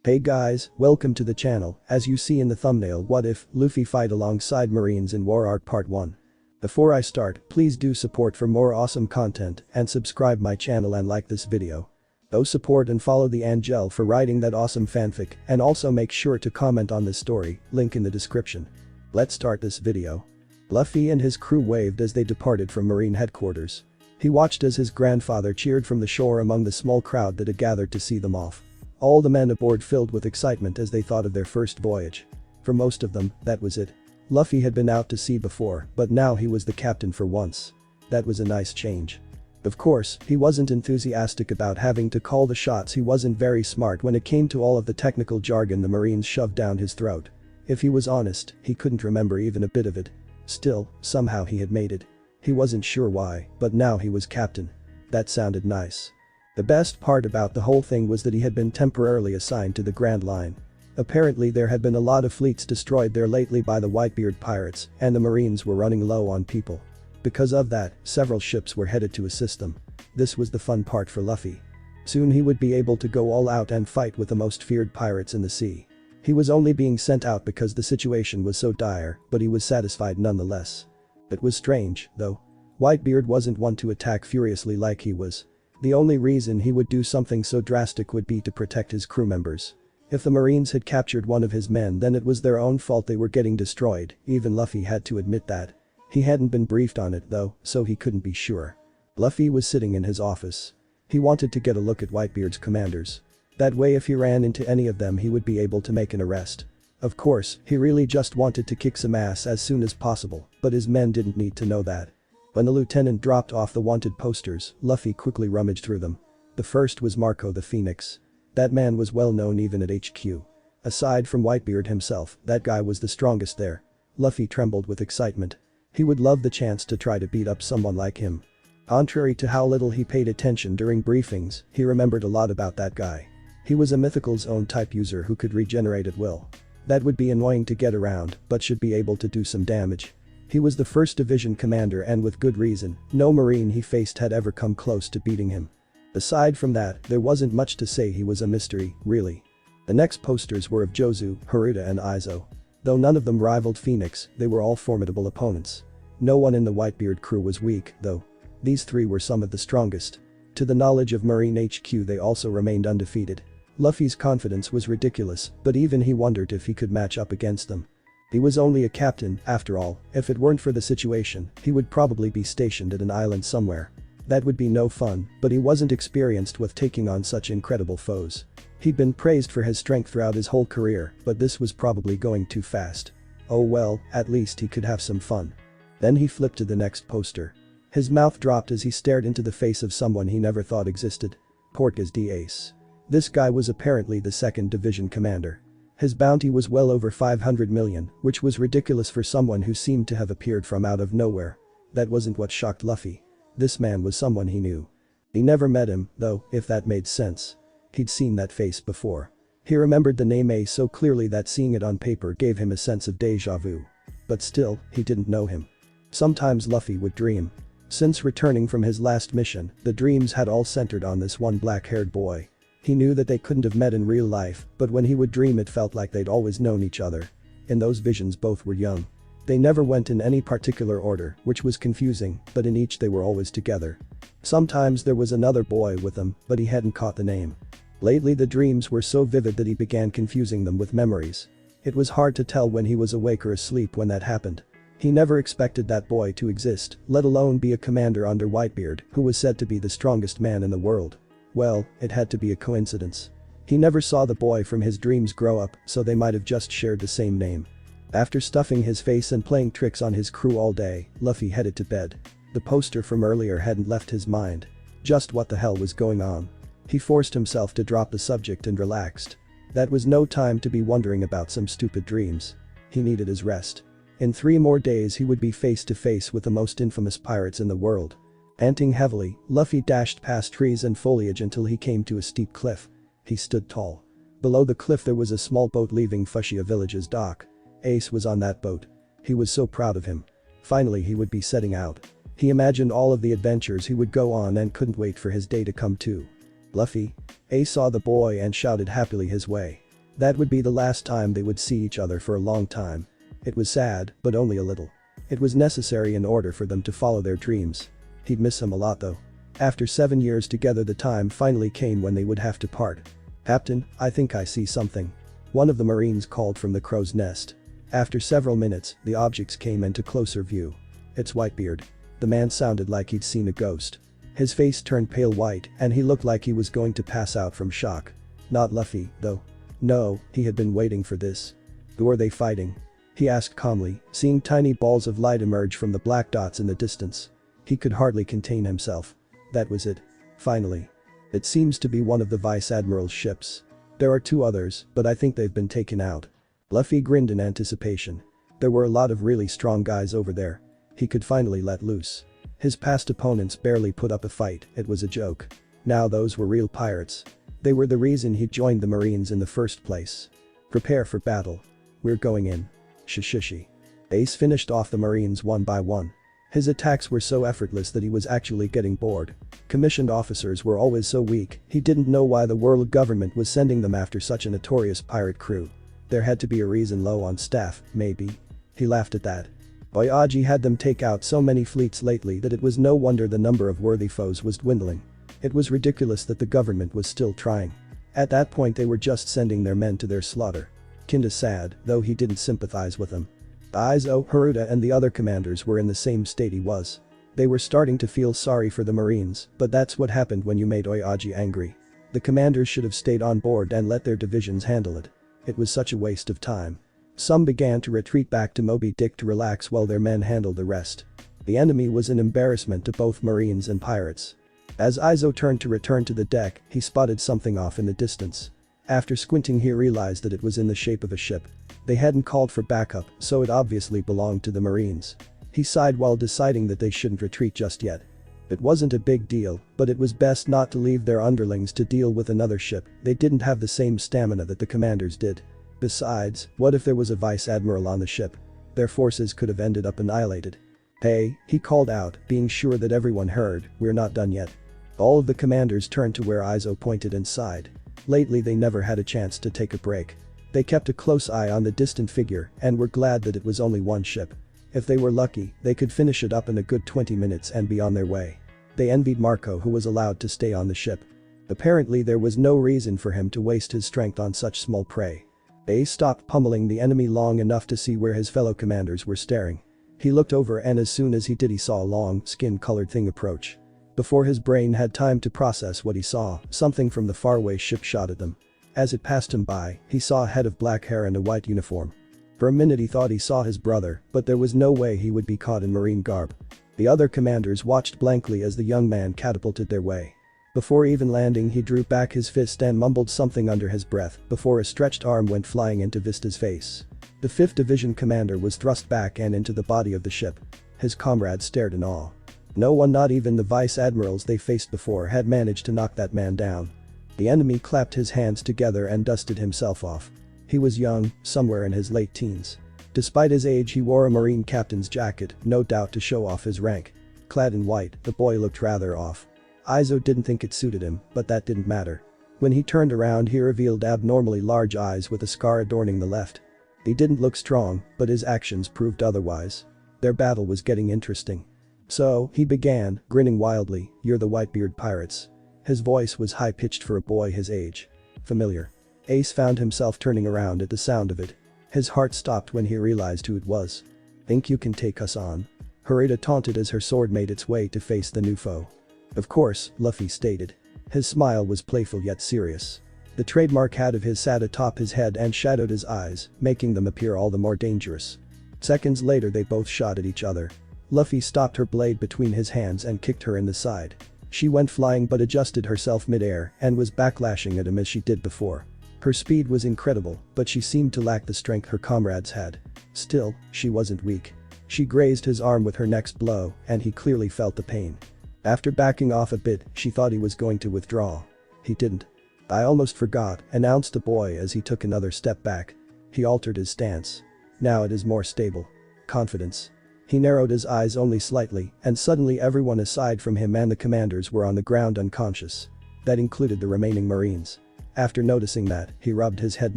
Hey guys, welcome to the channel. As you see in the thumbnail, what if Luffy fight alongside Marines in War Arc Part 1. Before I start, please do support for more awesome content and subscribe my channel and like this video. Go support and follow the Anjelle for writing that awesome fanfic, and also make sure to comment on this story, link in the description. Let's start this video. Luffy and his crew waved as they departed from Marine headquarters. He watched as his grandfather cheered from the shore among the small crowd that had gathered to see them off. All the men aboard filled with excitement as they thought of their first voyage. For most of them, that was it. Luffy had been out to sea before, but now he was the captain for once. That was a nice change. Of course, he wasn't enthusiastic about having to call the shots. He wasn't very smart when it came to all of the technical jargon the Marines shoved down his throat. If he was honest, he couldn't remember even a bit of it. Still, somehow he had made it. He wasn't sure why, but now he was captain. That sounded nice. The best part about the whole thing was that he had been temporarily assigned to the Grand Line. Apparently there had been a lot of fleets destroyed there lately by the Whitebeard pirates, and the Marines were running low on people. Because of that, several ships were headed to assist them. This was the fun part for Luffy. Soon he would be able to go all out and fight with the most feared pirates in the sea. He was only being sent out because the situation was so dire, but he was satisfied nonetheless. It was strange, though. Whitebeard wasn't one to attack furiously like he was. The only reason he would do something so drastic would be to protect his crew members. If the Marines had captured one of his men, then it was their own fault they were getting destroyed. Even Luffy had to admit that. He hadn't been briefed on it though, so he couldn't be sure. Luffy was sitting in his office. He wanted to get a look at Whitebeard's commanders. That way if he ran into any of them he would be able to make an arrest. Of course, he really just wanted to kick some ass as soon as possible, but his men didn't need to know that. When the lieutenant dropped off the wanted posters, Luffy quickly rummaged through them. The first was Confronting the Phoenix. That man was well known even at HQ. Aside from Whitebeard himself, that guy was the strongest there. Luffy trembled with excitement. He would love the chance to try to beat up someone like him. Contrary to how little he paid attention during briefings, he remembered a lot about that guy. He was a mythical zone type user who could regenerate at will. That would be annoying to get around, but should be able to do some damage. He was the 1st Division commander and with good reason, no Marine he faced had ever come close to beating him. Aside from that, there wasn't much to say. He was a mystery, really. The next posters were of Jozu, Haruta and Izo. Though none of them rivaled Phoenix, they were all formidable opponents. No one in the Whitebeard crew was weak, though. These three were some of the strongest. To the knowledge of Marine HQ they also remained undefeated. Luffy's confidence was ridiculous, but even he wondered if he could match up against them. He was only a captain, after all. If it weren't for the situation, he would probably be stationed at an island somewhere. That would be no fun, but he wasn't experienced with taking on such incredible foes. He'd been praised for his strength throughout his whole career, but this was probably going too fast. Oh well, at least he could have some fun. Then he flipped to the next poster. His mouth dropped as he stared into the face of someone he never thought existed. Portgas d'Ace. This guy was apparently the 2nd Division commander. His bounty was well over 500 million, which was ridiculous for someone who seemed to have appeared from out of nowhere. That wasn't what shocked Luffy. This man was someone he knew. He never met him, though, if that made sense. He'd seen that face before. He remembered the name Ace so clearly that seeing it on paper gave him a sense of deja vu. But still, he didn't know him. Sometimes Luffy would dream. Since returning from his last mission, the dreams had all centered on this one black-haired boy. He knew that they couldn't have met in real life, but when he would dream it felt like they'd always known each other. In those visions both were young. They never went in any particular order, which was confusing, but in each they were always together. Sometimes there was another boy with them, but he hadn't caught the name. Lately the dreams were so vivid that he began confusing them with memories. It was hard to tell when he was awake or asleep when that happened. He never expected that boy to exist, let alone be a commander under Whitebeard, who was said to be the strongest man in the world. Well, it had to be a coincidence. He never saw the boy from his dreams grow up, so they might have just shared the same name. After stuffing his face and playing tricks on his crew all day, Luffy headed to bed. The poster from earlier hadn't left his mind. Just what the hell was going on? He forced himself to drop the subject and relaxed. That was no time to be wondering about some stupid dreams. He needed his rest. In 3 more days he would be face to face with the most infamous pirates in the world. Panting heavily, Luffy dashed past trees and foliage until he came to a steep cliff. He stood tall. Below the cliff there was a small boat leaving Fushia Village's dock. Ace was on that boat. He was so proud of him. Finally he would be setting out. He imagined all of the adventures he would go on and couldn't wait for his day to come too. Luffy. Ace saw the boy and shouted happily his way. That would be the last time they would see each other for a long time. It was sad, but only a little. It was necessary in order for them to follow their dreams. He'd miss him a lot though. After 7 years together, the time finally came when they would have to part. "Captain, I think I see something." One of the Marines called from the crow's nest. After several minutes, the objects came into closer view. "It's Whitebeard." The man sounded like he'd seen a ghost. His face turned pale white and he looked like he was going to pass out from shock. Not Luffy, though. No, he had been waiting for this. "Who are they fighting?" he asked calmly, seeing tiny balls of light emerge from the black dots in the distance. He could hardly contain himself. That was it. Finally. "It seems to be one of the Vice Admiral's ships. There are 2 others, but I think they've been taken out." Luffy grinned in anticipation. There were a lot of really strong guys over there. He could finally let loose. His past opponents barely put up a fight, it was a joke. Now those were real pirates. They were the reason he joined the Marines in the first place. "Prepare for battle. We're going in." Shishishi. Ace finished off the Marines one by one. His attacks were so effortless that he was actually getting bored. Commissioned officers were always so weak, he didn't know why the world government was sending them after such a notorious pirate crew. There had to be a reason low on staff, maybe. He laughed at that. Oyaji had them take out so many fleets lately that it was no wonder the number of worthy foes was dwindling. It was ridiculous that the government was still trying. At that point they were just sending their men to their slaughter. Kinda sad, though he didn't sympathize with them. Aizo, Haruta and the other commanders were in the same state he was. They were starting to feel sorry for the Marines, but that's what happened when you made Oyaji angry. The commanders should have stayed on board and let their divisions handle it. It was such a waste of time. Some began to retreat back to Moby Dick to relax while their men handled the rest. The enemy was an embarrassment to both Marines and pirates. As Aizo turned to return to the deck, he spotted something off in the distance. After squinting, he realized that it was in the shape of a ship. They hadn't called for backup, so it obviously belonged to the Marines. He sighed while deciding that they shouldn't retreat just yet. It wasn't a big deal, but it was best not to leave their underlings to deal with another ship. They didn't have the same stamina that the commanders did. Besides, what if there was a vice admiral on the ship? Their forces could have ended up annihilated. "Hey," he called out, being sure that everyone heard, "we're not done yet." All of the commanders turned to where Aizo pointed and sighed. Lately they never had a chance to take a break. They kept a close eye on the distant figure and were glad that it was only one ship. If they were lucky, they could finish it up in a good 20 minutes and be on their way. They envied Marco, who was allowed to stay on the ship. Apparently there was no reason for him to waste his strength on such small prey. Ace stopped pummeling the enemy long enough to see where his fellow commanders were staring. He looked over and as soon as he did he saw a long, skin-colored thing approach. Before his brain had time to process what he saw, something from the faraway ship shot at them. As it passed him by, he saw a head of black hair and a white uniform. For a minute he thought he saw his brother, but there was no way he would be caught in marine garb. The other commanders watched blankly as the young man catapulted their way. Before even landing, he drew back his fist and mumbled something under his breath before a stretched arm went flying into Vista's face. The 5th Division commander was thrust back and into the body of the ship. His comrades stared in awe. No one, not even the vice admirals they faced before, had managed to knock that man down. The enemy clapped his hands together and dusted himself off. He was young, somewhere in his late teens. Despite his age, he wore a marine captain's jacket, no doubt to show off his rank. Clad in white, the boy looked rather off. Aizo didn't think it suited him, but that didn't matter. When he turned around, he revealed abnormally large eyes with a scar adorning the left. He didn't look strong, but his actions proved otherwise. Their battle was getting interesting. "So," he began, grinning wildly, "you're the Whitebeard pirates." His voice was high-pitched for a boy his age. Familiar. Ace found himself turning around at the sound of it. His heart stopped when he realized who it was. "Think you can take us on?" Haruta taunted as her sword made its way to face the new foe. "Of course," Luffy stated. His smile was playful yet serious. The trademark hat of his sat atop his head and shadowed his eyes, making them appear all the more dangerous. Seconds later they both shot at each other. Luffy stopped her blade between his hands and kicked her in the side. She went flying but adjusted herself mid-air and was backlashing at him as she did before. Her speed was incredible, but she seemed to lack the strength her comrades had. Still, she wasn't weak. She grazed his arm with her next blow, and he clearly felt the pain. After backing off a bit, she thought he was going to withdraw. He didn't. "I almost forgot," announced the boy as he took another step back. He altered his stance. "Now it is more stable. Confidence." He narrowed his eyes only slightly, and suddenly everyone aside from him and the commanders were on the ground unconscious. That included the remaining Marines. After noticing that, he rubbed his head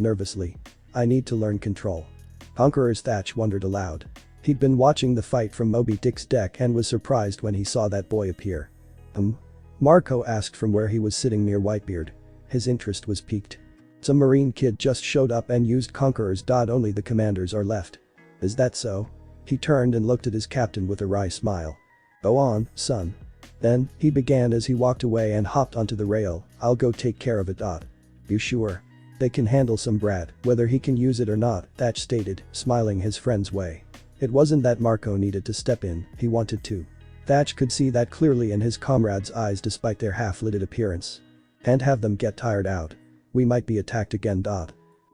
nervously. I need to learn control. Conqueror's Thatch wondered aloud. He'd been watching the fight from Moby Dick's deck and was surprised when he saw that boy appear. Marco asked from where he was sitting near Whitebeard. His interest was piqued. Some marine kid just showed up and used conquerors. Only the commanders are left. Is that so? He turned and looked at his captain with a wry smile. Go on, son. Then, he began as he walked away and hopped onto the rail. I'll go take care of it. You sure? They can handle some brat, whether he can use it or not, Thatch stated, smiling his friend's way. It wasn't that Marco needed to step in, he wanted to. Thatch could see that clearly in his comrades' eyes despite their half-lidded appearance. Can't have them get tired out. We might be attacked again.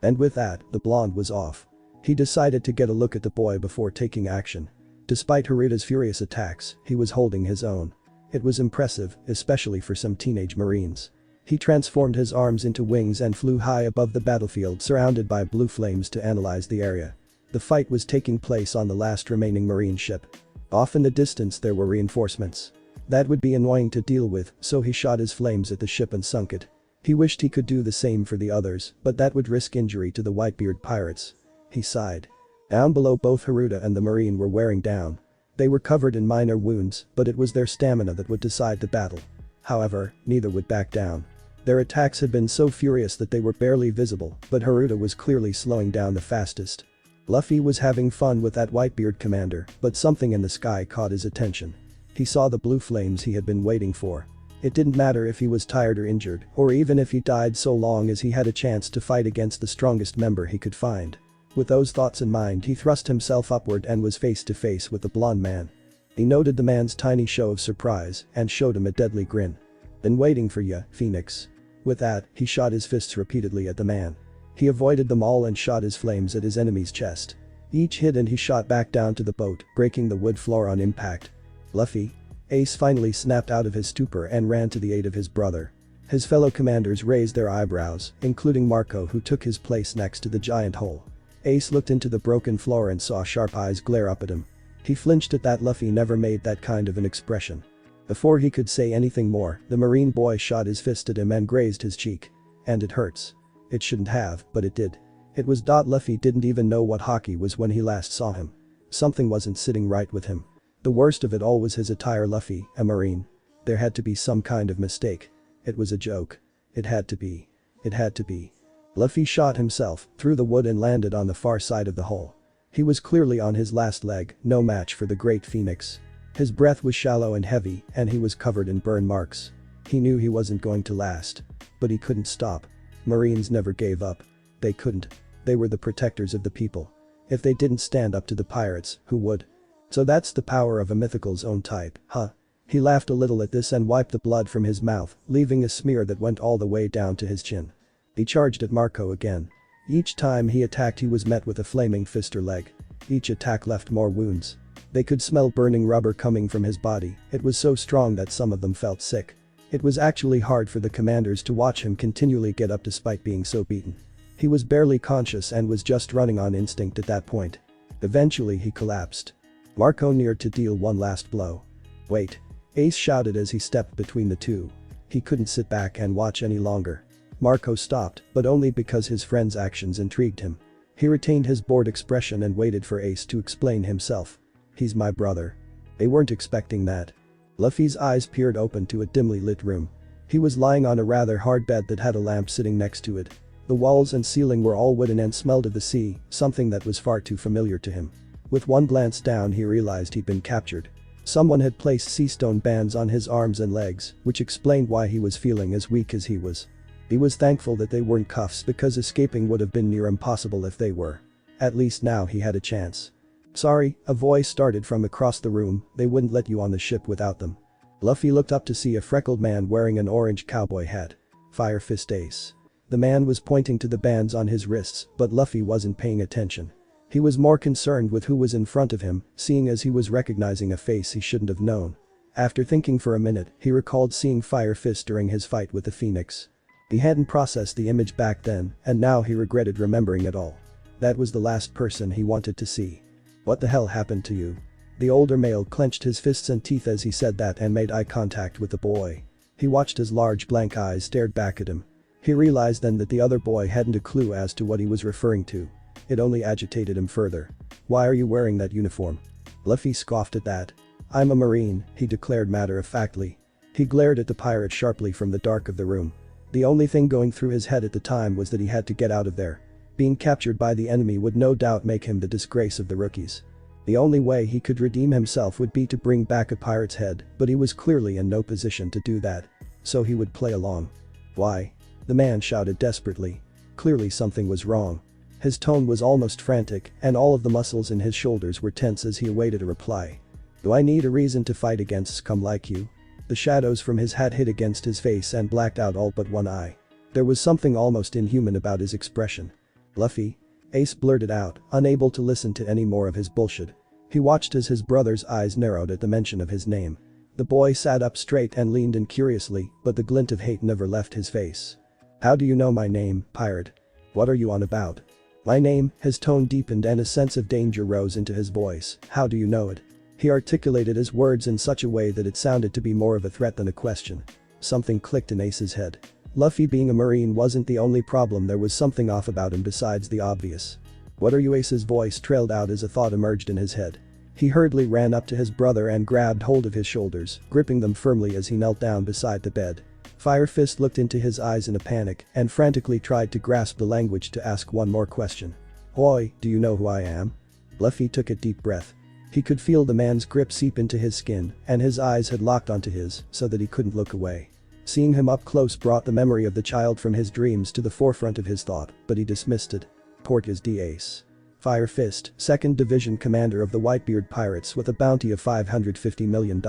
And with that, the blonde was off. He decided to get a look at the boy before taking action. Despite Haruda's furious attacks, he was holding his own. It was impressive, especially for some teenage marines. He transformed his arms into wings and flew high above the battlefield surrounded by blue flames to analyze the area. The fight was taking place on the last remaining marine ship. Off in the distance there were reinforcements. That would be annoying to deal with, so he shot his flames at the ship and sunk it. He wished he could do the same for the others, but that would risk injury to the Whitebeard pirates. He sighed. Down below, both Haruda and the marine were wearing down. They were covered in minor wounds, but it was their stamina that would decide the battle. However, neither would back down. Their attacks had been so furious that they were barely visible, but Haruda was clearly slowing down the fastest. Luffy was having fun with that Whitebeard commander, but something in the sky caught his attention. He saw the blue flames he had been waiting for. It didn't matter if he was tired or injured, or even if he died, so long as he had a chance to fight against the strongest member he could find. With those thoughts in mind, he thrust himself upward and was face to face with the blonde man. He noted the man's tiny show of surprise and showed him a deadly grin. Been waiting for ya, Phoenix. With that, he shot his fists repeatedly at the man. He avoided them all and shot his flames at his enemy's chest. Each hit and he shot back down to the boat, breaking the wood floor on impact. Luffy. Ace finally snapped out of his stupor and ran to the aid of his brother. His fellow commanders raised their eyebrows, including Marco, who took his place next to the giant hole. Ace looked into the broken floor and saw sharp eyes glare up at him. He flinched at that. Luffy never made that kind of an expression. Before he could say anything more, the marine boy shot his fist at him and grazed his cheek. And it hurts. It shouldn't have, but it did. It was. Luffy didn't even know what haki was when he last saw him. Something wasn't sitting right with him. The worst of it all was his attire. Luffy, a marine. There had to be some kind of mistake. It was a joke. It had to be. It had to be. Luffy shot himself through the wood and landed on the far side of the hole. He was clearly on his last leg, no match for the great Phoenix. His breath was shallow and heavy, and he was covered in burn marks. He knew he wasn't going to last. But he couldn't stop. Marines never gave up. They couldn't. They were the protectors of the people. If they didn't stand up to the pirates, who would? So that's the power of a mythical's own type, huh? He laughed a little at this and wiped the blood from his mouth, leaving a smear that went all the way down to his chin. He charged at Marco again. Each time he attacked he was met with a flaming fist or leg. Each attack left more wounds. They could smell burning rubber coming from his body. It was so strong that some of them felt sick. It was actually hard for the commanders to watch him continually get up despite being so beaten. He was barely conscious and was just running on instinct at that point. Eventually he collapsed. Marco neared to deal one last blow. Wait. Ace shouted as he stepped between the two. He couldn't sit back and watch any longer. Marco stopped, but only because his friend's actions intrigued him. He retained his bored expression and waited for Ace to explain himself. He's my brother. They weren't expecting that. Luffy's eyes peered open to a dimly lit room. He was lying on a rather hard bed that had a lamp sitting next to it. The walls and ceiling were all wooden and smelled of the sea, something that was far too familiar to him. With one glance down he realized he'd been captured. Someone had placed sea stone bands on his arms and legs, which explained why he was feeling as weak as he was. He was thankful that they weren't cuffs because escaping would have been near impossible if they were. At least now he had a chance. Sorry, a voice started from across the room, they wouldn't let you on the ship without them. Luffy looked up to see a freckled man wearing an orange cowboy hat. Fire Fist Ace. The man was pointing to the bands on his wrists, but Luffy wasn't paying attention. He was more concerned with who was in front of him, seeing as he was recognizing a face he shouldn't have known. After thinking for a minute, he recalled seeing Fire Fist during his fight with the Phoenix. He hadn't processed the image back then, and now he regretted remembering it all. That was the last person he wanted to see. What the hell happened to you? The older male clenched his fists and teeth as he said that and made eye contact with the boy. He watched his large blank eyes stared back at him. He realized then that the other boy hadn't a clue as to what he was referring to. It only agitated him further. "Why are you wearing that uniform?" Luffy scoffed at that. "I'm a marine," he declared matter-of-factly. He glared at the pirate sharply from the dark of the room. The only thing going through his head at the time was that he had to get out of there. Being captured by the enemy would no doubt make him the disgrace of the rookies. The only way he could redeem himself would be to bring back a pirate's head, but he was clearly in no position to do that. So he would play along. "Why?" the man shouted desperately. Clearly something was wrong. His tone was almost frantic, and all of the muscles in his shoulders were tense as he awaited a reply. "Do I need a reason to fight against scum like you?" The shadows from his hat hit against his face and blacked out all but one eye. There was something almost inhuman about his expression. "Luffy?" Ace blurted out, unable to listen to any more of his bullshit. He watched as his brother's eyes narrowed at the mention of his name. The boy sat up straight and leaned in curiously, but the glint of hate never left his face. "How do you know my name, pirate? What are you on about?" "My name," his tone deepened and a sense of danger rose into his voice. "How do you know it?" He articulated his words in such a way that it sounded to be more of a threat than a question. Something clicked in Ace's head. Luffy being a marine wasn't the only problem, there was something off about him besides the obvious. "What are you?" Ace's voice trailed out as a thought emerged in his head. He hurriedly ran up to his brother and grabbed hold of his shoulders, gripping them firmly as he knelt down beside the bed. Fire Fist looked into his eyes in a panic and frantically tried to grasp the language to ask one more question. "Oi, do you know who I am?" Luffy took a deep breath. He could feel the man's grip seep into his skin, and his eyes had locked onto his so that he couldn't look away. Seeing him up close brought the memory of the child from his dreams to the forefront of his thought, but he dismissed it. "Port is D. Ace. Fire Fist, 2nd Division Commander of the Whitebeard Pirates with a bounty of 550 million.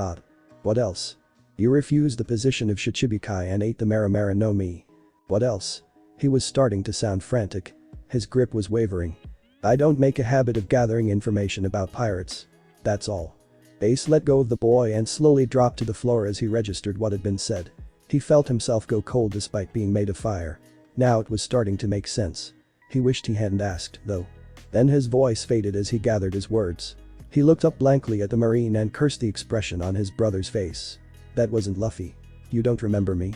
What else? You refused the position of Shichibukai and ate the Maramara no Mi. What else?" He was starting to sound frantic. His grip was wavering. "I don't make a habit of gathering information about pirates. That's all." Ace let go of the boy and slowly dropped to the floor as he registered what had been said. He felt himself go cold despite being made of fire. Now it was starting to make sense. He wished he hadn't asked, though. Then his voice faded as he gathered his words. He looked up blankly at the marine and cursed the expression on his brother's face. "That wasn't Luffy. You don't remember me?"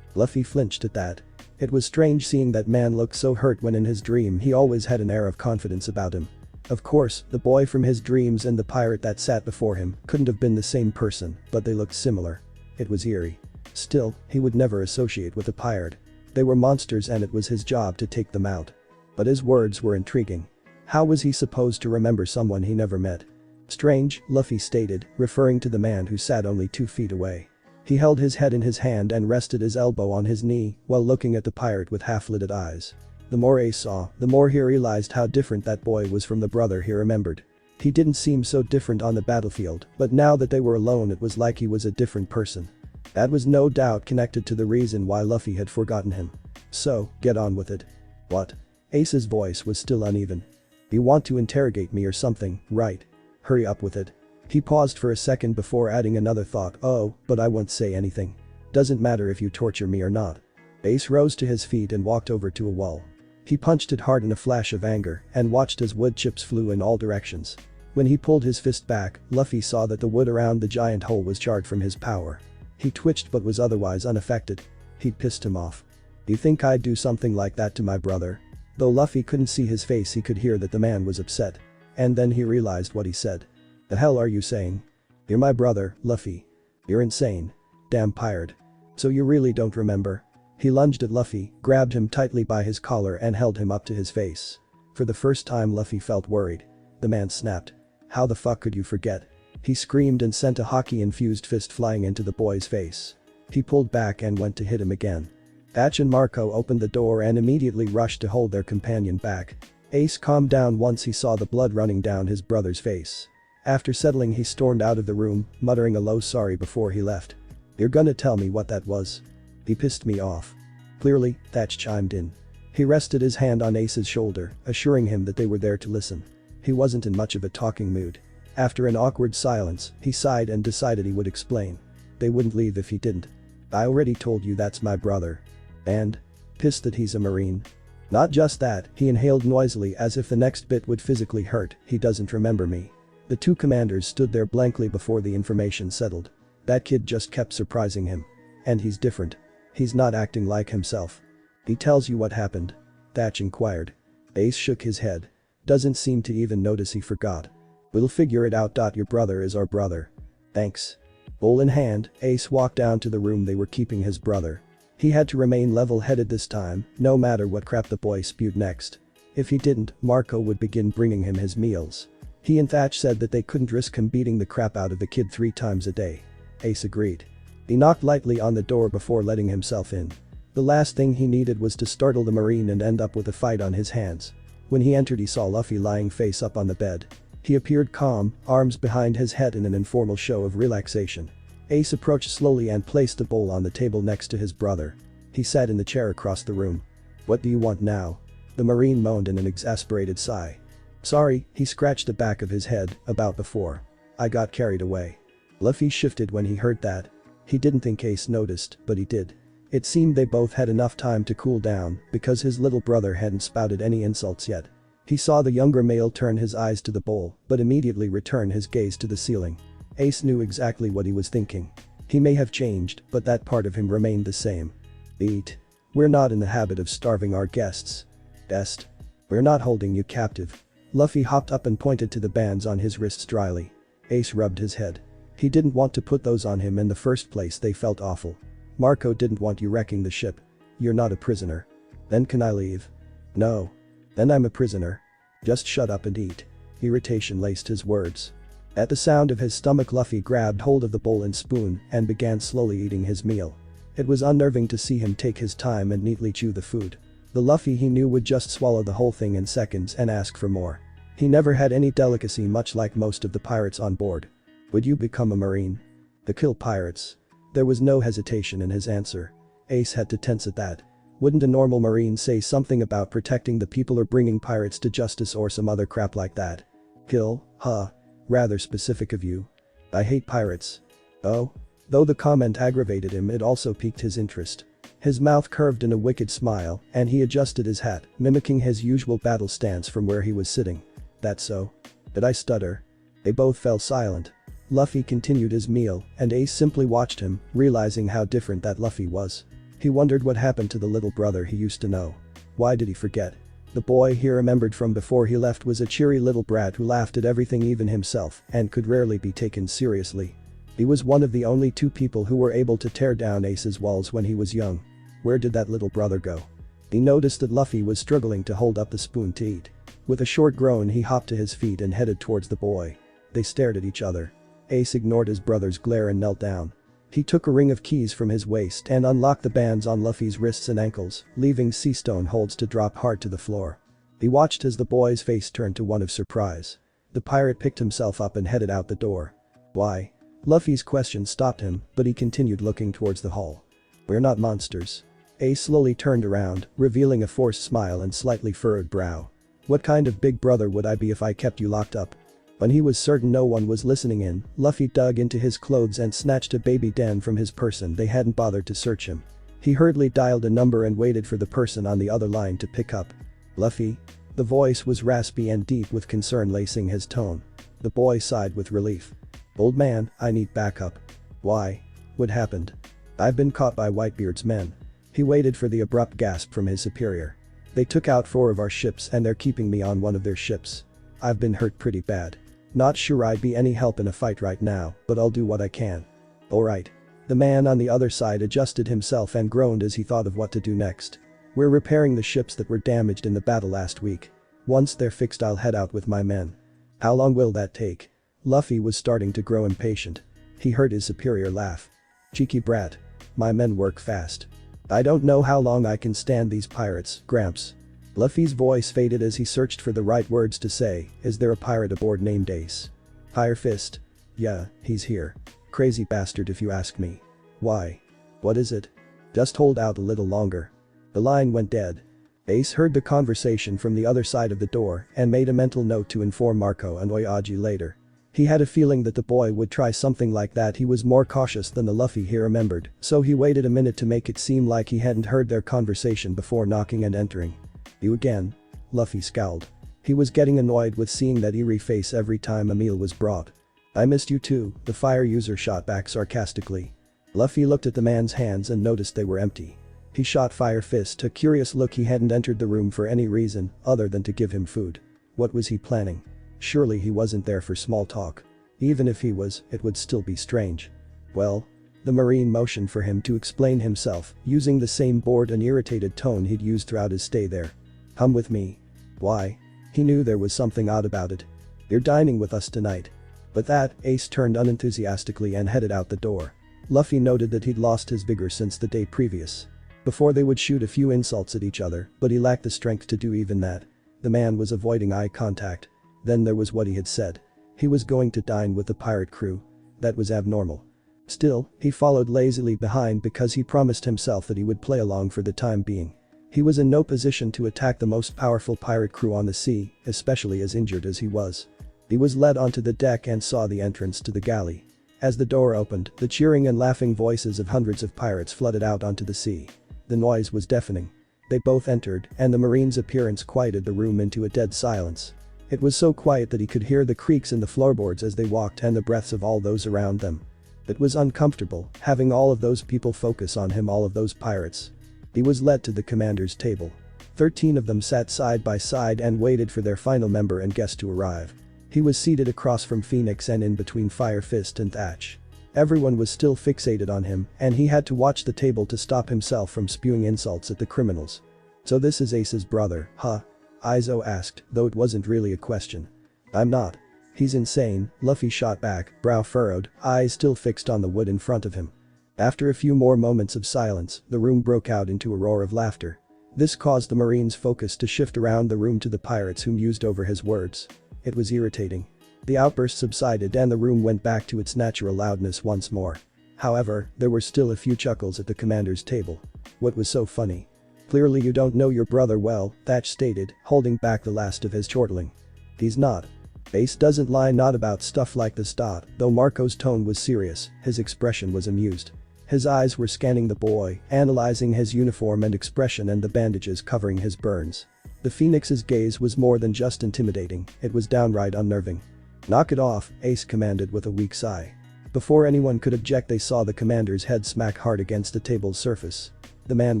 Luffy flinched at that. It was strange seeing that man look so hurt when in his dream he always had an air of confidence about him. Of course, the boy from his dreams and the pirate that sat before him couldn't have been the same person, but they looked similar. It was eerie. Still, he would never associate with a pirate. They were monsters and it was his job to take them out. But his words were intriguing. How was he supposed to remember someone he never met? "Strange," Luffy stated, referring to the man who sat only 2 feet away. He held his head in his hand and rested his elbow on his knee while looking at the pirate with half-lidded eyes. The more Ace saw, the more he realized how different that boy was from the brother he remembered. He didn't seem so different on the battlefield, but now that they were alone it was like he was a different person. That was no doubt connected to the reason why Luffy had forgotten him. "So, get on with it." "What?" Ace's voice was still uneven. "You want to interrogate me or something, right? Hurry up with it." He paused for a second before adding another thought. "Oh, but I won't say anything. Doesn't matter if you torture me or not." Ace rose to his feet and walked over to a wall. He punched it hard in a flash of anger and watched as wood chips flew in all directions. When he pulled his fist back, Luffy saw that the wood around the giant hole was charred from his power. He twitched but was otherwise unaffected. He'd pissed him off. "You think I'd do something like that to my brother?" Though Luffy couldn't see his face, he could hear that the man was upset. And then he realized what he said. "The hell are you saying? You're my brother, Luffy. You're insane. Damn pirate. So you really don't remember?" He lunged at Luffy, grabbed him tightly by his collar and held him up to his face. For the first time Luffy felt worried. The man snapped. "How the fuck could you forget?" He screamed and sent a haki-infused fist flying into the boy's face. He pulled back and went to hit him again. Patch and Marco opened the door and immediately rushed to hold their companion back. Ace calmed down once he saw the blood running down his brother's face. After settling, he stormed out of the room, muttering a low sorry before he left. "You're gonna tell me what that was?" "He pissed me off." Clearly, Thatch chimed in. He rested his hand on Ace's shoulder, assuring him that they were there to listen. He wasn't in much of a talking mood. After an awkward silence, he sighed and decided he would explain. They wouldn't leave if he didn't. "I already told you that's my brother. And? Pissed that he's a marine." "Not just that," he inhaled noisily as if the next bit would physically hurt. "He doesn't remember me." The two commanders stood there blankly before the information settled. That kid just kept surprising him. And he's different. He's not acting like himself. He tells you what happened? Thatch inquired. Ace shook his head. Doesn't seem to even notice he forgot. We'll figure it out. Your brother is our brother. Thanks. Bowl in hand, Ace walked down to the room they were keeping his brother. He had to remain level-headed this time, no matter what crap the boy spewed next. If he didn't, Marco would begin bringing him his meals. He and Thatch said that they couldn't risk him beating the crap out of the kid 3 times a day. Ace agreed. He knocked lightly on the door before letting himself in. The last thing he needed was to startle the Marine and end up with a fight on his hands. When he entered, he saw Luffy lying face up on the bed. He appeared calm, arms behind his head in an informal show of relaxation. Ace approached slowly and placed a bowl on the table next to his brother. He sat in the chair across the room. What do you want now? The Marine moaned in an exasperated sigh. Sorry, he scratched the back of his head, about before. I got carried away. Luffy shifted when he heard that. He didn't think Ace noticed, but he did. It seemed they both had enough time to cool down because his little brother hadn't spouted any insults yet. He saw the younger male turn his eyes to the bowl, but immediately return his gaze to the ceiling. Ace knew exactly what he was thinking. He may have changed, but that part of him remained the same. Eat. We're not in the habit of starving our guests. Best. We're not holding you captive. Luffy hopped up and pointed to the bands on his wrists dryly. Ace rubbed his head. He didn't want to put those on him in the first place. They felt awful. Marco didn't want you wrecking the ship. You're not a prisoner. Then can I leave? No. Then I'm a prisoner. Just shut up and eat. Irritation laced his words. At the sound of his stomach, Luffy grabbed hold of the bowl and spoon and began slowly eating his meal. It was unnerving to see him take his time and neatly chew the food. The Luffy he knew would just swallow the whole thing in seconds and ask for more. He never had any delicacy, much like most of the pirates on board. Would you become a Marine? To kill pirates? There was no hesitation in his answer. Ace had to tense at that. Wouldn't a normal Marine say something about protecting the people or bringing pirates to justice or some other crap like that? Kill? Huh. Rather specific of you. I hate pirates. Oh? Though the comment aggravated him, it also piqued his interest. His mouth curved in a wicked smile, and he adjusted his hat, mimicking his usual battle stance from where he was sitting. That's so? Did I stutter? They both fell silent. Luffy continued his meal, and Ace simply watched him, realizing how different that Luffy was. He wondered what happened to the little brother he used to know. Why did he forget? The boy he remembered from before he left was a cheery little brat who laughed at everything, even himself, and could rarely be taken seriously. He was one of the only 2 people who were able to tear down Ace's walls when he was young. Where did that little brother go? He noticed that Luffy was struggling to hold up the spoon to eat. With a short groan, he hopped to his feet and headed towards the boy. They stared at each other. Ace ignored his brother's glare and knelt down. He took a ring of keys from his waist and unlocked the bands on Luffy's wrists and ankles, leaving seastone holds to drop hard to the floor. He watched as the boy's face turned to one of surprise. The pirate picked himself up and headed out the door. Why? Luffy's question stopped him, but he continued looking towards the hall. We're not monsters. Ace slowly turned around, revealing a forced smile and slightly furrowed brow. What kind of big brother would I be if I kept you locked up? When he was certain no one was listening in, Luffy dug into his clothes and snatched a baby Den from his person. They hadn't bothered to search him. He hurriedly dialed a number and waited for the person on the other line to pick up. Luffy? The voice was raspy and deep with concern lacing his tone. The boy sighed with relief. Old man, I need backup. Why? What happened? I've been caught by Whitebeard's men. He waited for the abrupt gasp from his superior. They took out 4 of our ships and they're keeping me on one of their ships. I've been hurt pretty bad. Not sure I'd be any help in a fight right now, but I'll do what I can. Alright. The man on the other side adjusted himself and groaned as he thought of what to do next. We're repairing the ships that were damaged in the battle last week. Once they're fixed, I'll head out with my men. How long will that take? Luffy was starting to grow impatient. He heard his superior laugh. Cheeky brat. My men work fast. I don't know how long I can stand these pirates, Gramps. Luffy's voice faded as he searched for the right words to say. Is there a pirate aboard named Ace? Fire Fist? Yeah, he's here. Crazy bastard if you ask me. Why? What is it? Just hold out a little longer. The line went dead. Ace heard the conversation from the other side of the door and made a mental note to inform Marco and Oyaji later. He had a feeling that the boy would try something like that. He was more cautious than the Luffy he remembered, so he waited a minute to make it seem like he hadn't heard their conversation before knocking and entering. You again? Luffy scowled. He was getting annoyed with seeing that eerie face every time a meal was brought. I missed you too, the fire user shot back sarcastically. Luffy looked at the man's hands and noticed they were empty. He shot Fire Fist a curious look. He hadn't entered the room for any reason other than to give him food. What was he planning? Surely he wasn't there for small talk. Even if he was, it would still be strange. Well? The Marine motioned for him to explain himself, using the same bored and irritated tone he'd used throughout his stay there. Come with me. Why? He knew there was something odd about it. You're dining with us tonight. But that, Ace turned unenthusiastically and headed out the door. Luffy noted that he'd lost his vigor since the day previous. Before they would shoot a few insults at each other, but he lacked the strength to do even that. The man was avoiding eye contact. Then there was what he had said. He was going to dine with the pirate crew. That was abnormal. Still, he followed lazily behind because he promised himself that he would play along for the time being. He was in no position to attack the most powerful pirate crew on the sea, especially as injured as he was. He was led onto the deck and saw the entrance to the galley. As the door opened, the cheering and laughing voices of hundreds of pirates flooded out onto the sea. The noise was deafening. They both entered, and the Marine's appearance quieted the room into a dead silence. It was so quiet that he could hear the creaks in the floorboards as they walked and the breaths of all those around them. It was uncomfortable, having all of those people focus on him, all of those pirates. He was led to the commander's table. 13 of them sat side by side and waited for their final member and guest to arrive. He was seated across from Phoenix and in between Fire Fist and Thatch. Everyone was still fixated on him, and he had to watch the table to stop himself from spewing insults at the criminals. So this is Ace's brother, huh? Izo asked, though it wasn't really a question. I'm not. He's insane, Luffy shot back, brow furrowed, eyes still fixed on the wood in front of him. After a few more moments of silence, the room broke out into a roar of laughter. This caused the Marine's focus to shift around the room to the pirates who mused over his words. It was irritating. The outburst subsided and the room went back to its natural loudness once more. However, there were still a few chuckles at the commander's table. What was so funny? Clearly you don't know your brother well, Thatch stated, holding back the last of his chortling. He's not. Ace doesn't lie, not about stuff like this. Though Marco's tone was serious, his expression was amused. His eyes were scanning the boy, analyzing his uniform and expression and the bandages covering his burns. The Phoenix's gaze was more than just intimidating, it was downright unnerving. Knock it off, Ace commanded with a weak sigh. Before anyone could object, they saw the commander's head smack hard against the table's surface. The man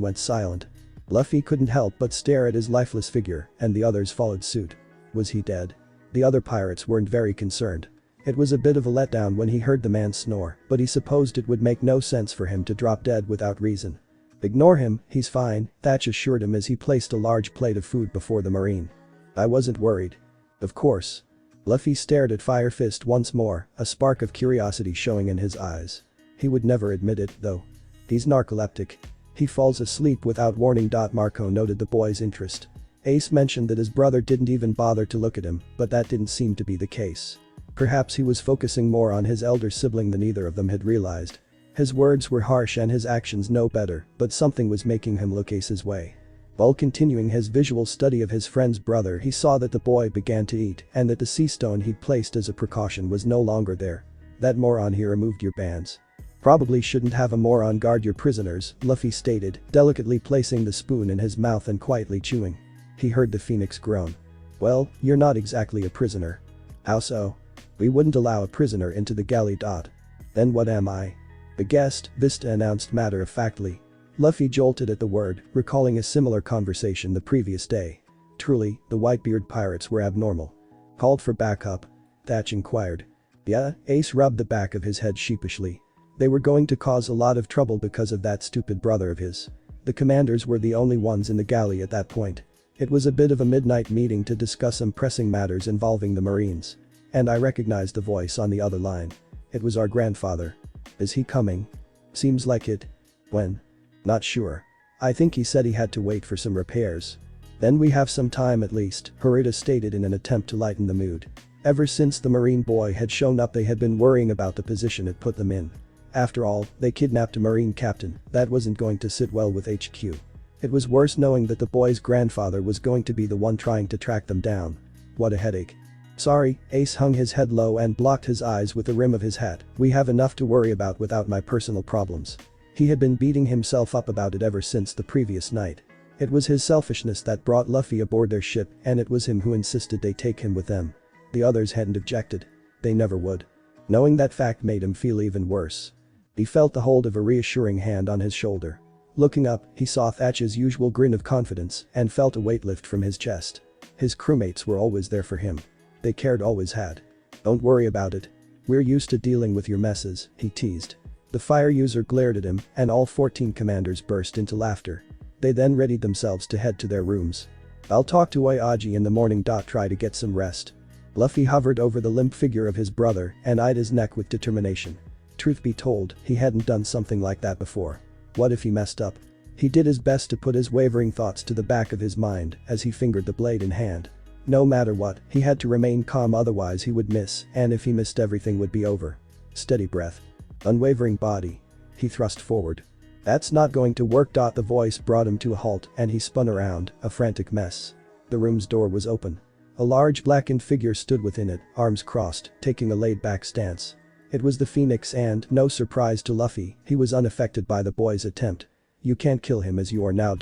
went silent. Luffy couldn't help but stare at his lifeless figure, and the others followed suit. Was he dead? The other pirates weren't very concerned. It was a bit of a letdown when he heard the man snore, but he supposed it would make no sense for him to drop dead without reason. Ignore him, he's fine, Thatch assured him as he placed a large plate of food before the Marine. I wasn't worried. Of course. Luffy stared at Fire Fist once more, a spark of curiosity showing in his eyes. He would never admit it, though. He's narcoleptic. He falls asleep without warning. Marco noted the boy's interest. Ace mentioned that his brother didn't even bother to look at him, but that didn't seem to be the case. Perhaps he was focusing more on his elder sibling than either of them had realized. His words were harsh and his actions no better, but something was making him look Ace's way. While continuing his visual study of his friend's brother, he saw that the boy began to eat and that the sea stone he'd placed as a precaution was no longer there. That moron here removed your bands. Probably shouldn't have a moron guard your prisoners, Luffy stated, delicately placing the spoon in his mouth and quietly chewing. He heard the Phoenix groan. Well, you're not exactly a prisoner. How so? We wouldn't allow a prisoner into the galley. Then what am I? A guest, Vista announced matter-of-factly. Luffy jolted at the word, recalling a similar conversation the previous day. Truly, the Whitebeard pirates were abnormal. Called for backup? Thatch inquired. Yeah, Ace rubbed the back of his head sheepishly. They were going to cause a lot of trouble because of that stupid brother of his. The commanders were the only ones in the galley at that point. It was a bit of a midnight meeting to discuss some pressing matters involving the Marines. And I recognized the voice on the other line. It was our grandfather. Is he coming? Seems like it. When? Not sure. I think he said he had to wait for some repairs. Then we have some time at least, Harita stated in an attempt to lighten the mood. Ever since the Marine boy had shown up, they had been worrying about the position it put them in. After all, they kidnapped a Marine captain. That wasn't going to sit well with HQ. It was worse knowing that the boy's grandfather was going to be the one trying to track them down. What a headache. Sorry, Ace hung his head low and blocked his eyes with the rim of his hat. We have enough to worry about without my personal problems. He had been beating himself up about it ever since the previous night. It was his selfishness that brought Luffy aboard their ship, and it was him who insisted they take him with them. The others hadn't objected. They never would. Knowing that fact made him feel even worse. He felt the hold of a reassuring hand on his shoulder. Looking up, he saw Thatch's usual grin of confidence and felt a weight lift from his chest. His crewmates were always there for him. They cared, always had. "Don't worry about it. We're used to dealing with your messes," he teased. The fire user glared at him and all 14 commanders burst into laughter. They then readied themselves to head to their rooms. "I'll talk to Oyaji in the morning. Try to get some rest." Luffy hovered over the limp figure of his brother and eyed his neck with determination. Truth be told, he hadn't done something like that before. What if he messed up? He did his best to put his wavering thoughts to the back of his mind as he fingered the blade in hand. No matter what, he had to remain calm, otherwise he would miss, and if he missed, everything would be over. Steady breath. Unwavering body. He thrust forward. "That's not going to work." The voice brought him to a halt and he spun around, a frantic mess. The room's door was open. A large blackened figure stood within it, arms crossed, taking a laid-back stance. It was the Phoenix and, no surprise to Luffy, he was unaffected by the boy's attempt. "You can't kill him as you are now."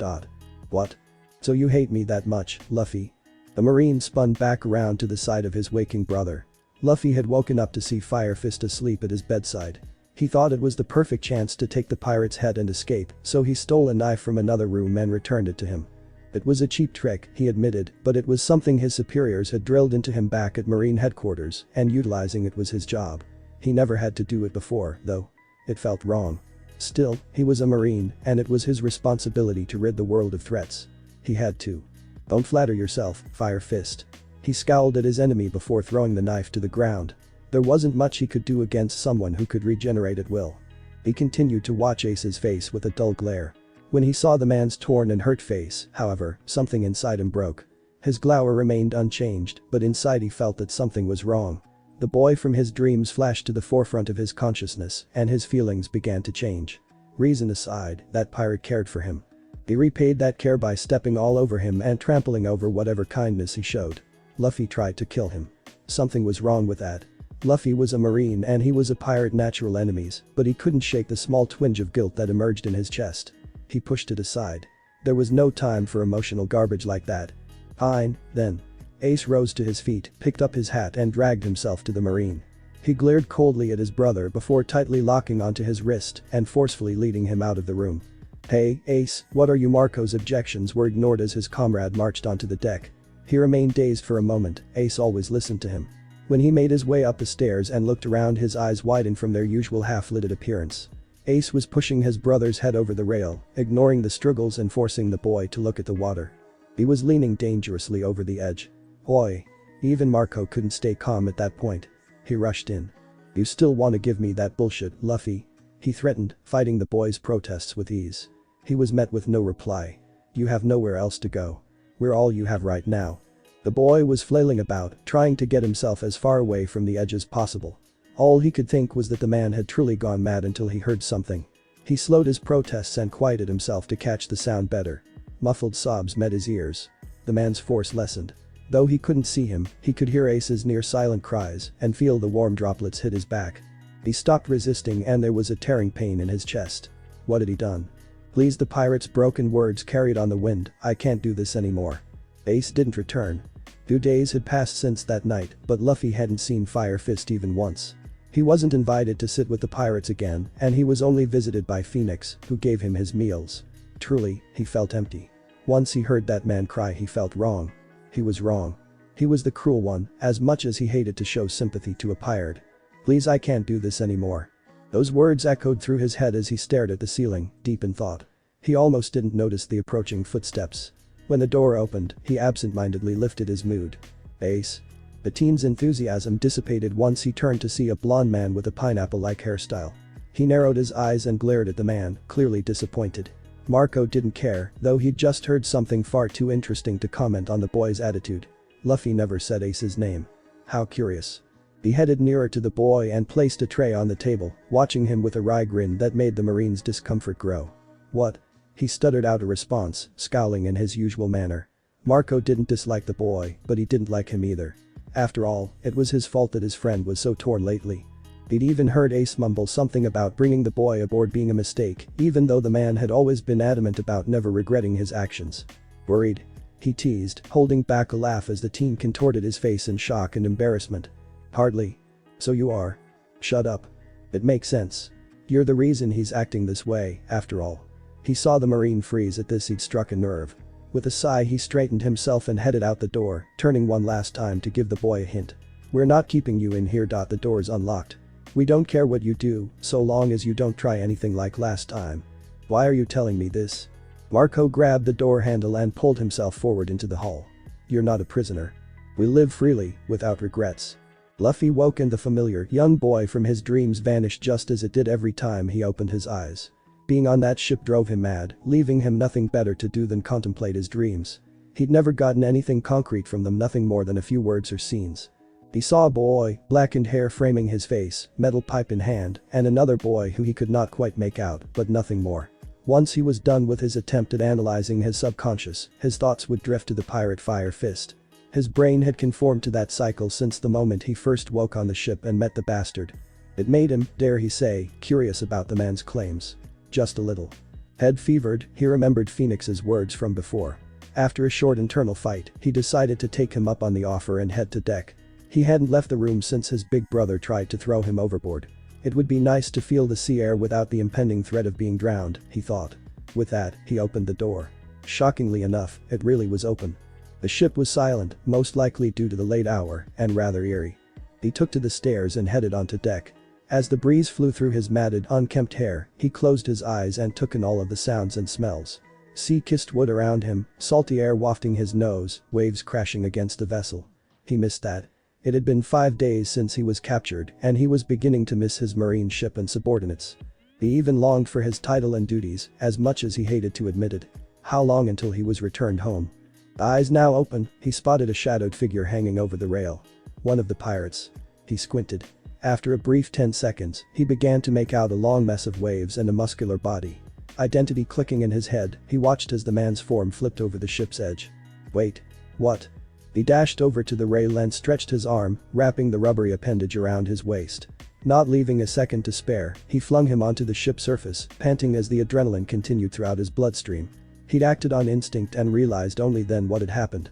"What? So you hate me that much, Luffy?" The Marine spun back around to the side of his waking brother. Luffy had woken up to see Fire Fist asleep at his bedside. He thought it was the perfect chance to take the pirate's head and escape, so he stole a knife from another room and returned it to him. It was a cheap trick, he admitted, but it was something his superiors had drilled into him back at Marine headquarters, and utilizing it was his job. He never had to do it before, though. It felt wrong. Still, he was a Marine, and it was his responsibility to rid the world of threats. He had to. "Don't flatter yourself, Fire Fist." He scowled at his enemy before throwing the knife to the ground. There wasn't much he could do against someone who could regenerate at will. He continued to watch Ace's face with a dull glare. When he saw the man's torn and hurt face, however, something inside him broke. His glower remained unchanged, but inside he felt that something was wrong. The boy from his dreams flashed to the forefront of his consciousness, and his feelings began to change. Reason aside, that pirate cared for him. He repaid that care by stepping all over him and trampling over whatever kindness he showed. Luffy tried to kill him. Something was wrong with that. Luffy was a Marine and he was a pirate, natural enemies, but he couldn't shake the small twinge of guilt that emerged in his chest. He pushed it aside. There was no time for emotional garbage like that. Fine, then. Ace rose to his feet, picked up his hat and dragged himself to the Marine. He glared coldly at his brother before tightly locking onto his wrist and forcefully leading him out of the room. "Hey, Ace, what are you?" Marco's objections were ignored as his comrade marched onto the deck. He remained dazed for a moment. Ace always listened to him. When he made his way up the stairs and looked around, his eyes widened from their usual half-lidded appearance. Ace was pushing his brother's head over the rail, ignoring the struggles and forcing the boy to look at the water. He was leaning dangerously over the edge. "Oi." Even Marco couldn't stay calm at that point. He rushed in. "You still want to give me that bullshit, Luffy?" he threatened, fighting the boy's protests with ease. He was met with no reply. "You have nowhere else to go. We're all you have right now." The boy was flailing about, trying to get himself as far away from the edge as possible. All he could think was that the man had truly gone mad until he heard something. He slowed his protests and quieted himself to catch the sound better. Muffled sobs met his ears. The man's force lessened. Though he couldn't see him, he could hear Ace's near silent cries and feel the warm droplets hit his back. He stopped resisting and there was a tearing pain in his chest. What had he done? "Please," the pirate's broken words carried on the wind, "I can't do this anymore." Ace didn't return. 2 days had passed since that night, but Luffy hadn't seen Fire Fist even once. He wasn't invited to sit with the pirates again, and he was only visited by Phoenix, who gave him his meals. Truly, he felt empty. Once he heard that man cry, he felt wrong. He was wrong. He was the cruel one, as much as he hated to show sympathy to a pirate. "Please, I can't do this anymore." Those words echoed through his head as he stared at the ceiling, deep in thought. He almost didn't notice the approaching footsteps. When the door opened, he absent-mindedly lifted his mood. "Ace." The teen's enthusiasm dissipated once he turned to see a blond man with a pineapple-like hairstyle. He narrowed his eyes and glared at the man, clearly disappointed. Marco didn't care, though he'd just heard something far too interesting to comment on the boy's attitude. Luffy never said Ace's name. How curious. He headed nearer to the boy and placed a tray on the table, watching him with a wry grin that made the Marine's discomfort grow. "What?" He stuttered out a response, scowling in his usual manner. Marco didn't dislike the boy, but he didn't like him either. After all, it was his fault that his friend was so torn lately. He'd even heard Ace mumble something about bringing the boy aboard being a mistake, even though the man had always been adamant about never regretting his actions. "Worried?" he teased, holding back a laugh as the teen contorted his face in shock and embarrassment. "Hardly. So you are." "Shut up. It makes sense. You're the reason he's acting this way, after all." He saw the Marine freeze at this. He'd struck a nerve. With a sigh he straightened himself and headed out the door, turning one last time to give the boy a hint. "We're not keeping you in here. The door's unlocked. We don't care what you do, so long as you don't try anything like last time." "Why are you telling me this?" Marco grabbed the door handle and pulled himself forward into the hall. "You're not a prisoner. We live freely, without regrets." Luffy woke and the familiar young boy from his dreams vanished just as it did every time he opened his eyes. Being on that ship drove him mad, leaving him nothing better to do than contemplate his dreams. He'd never gotten anything concrete from them, nothing more than a few words or scenes. He saw a boy, blackened hair framing his face, metal pipe in hand, and another boy who he could not quite make out, but nothing more. Once he was done with his attempt at analyzing his subconscious, his thoughts would drift to the pirate Fire Fist. His brain had conformed to that cycle since the moment he first woke on the ship and met the bastard. It made him, dare he say, curious about the man's claims. Just a little. Head fevered, he remembered Phoenix's words from before. After a short internal fight, he decided to take him up on the offer and head to deck. He hadn't left the room since his big brother tried to throw him overboard. It would be nice to feel the sea air without the impending threat of being drowned, he thought. With that, he opened the door. Shockingly enough, it really was open. The ship was silent, most likely due to the late hour, and rather eerie. He took to the stairs and headed onto deck. As the breeze flew through his matted, unkempt hair, he closed his eyes and took in all of the sounds and smells. Sea-kissed wood around him, salty air wafting his nose, waves crashing against the vessel. He missed that. It had been 5 days since he was captured, and he was beginning to miss his marine ship and subordinates. He even longed for his title and duties, as much as he hated to admit it. How long until he was returned home? Eyes now open, he spotted a shadowed figure hanging over the rail. One of the pirates. He squinted. After a brief 10 seconds, he began to make out a long mess of waves and a muscular body. Identity clicking in his head, he watched as the man's form flipped over the ship's edge. "Wait. What?" He dashed over to the rail and stretched his arm, wrapping the rubbery appendage around his waist. Not leaving a second to spare, he flung him onto the ship's surface, panting as the adrenaline continued throughout his bloodstream. He'd acted on instinct and realized only then what had happened.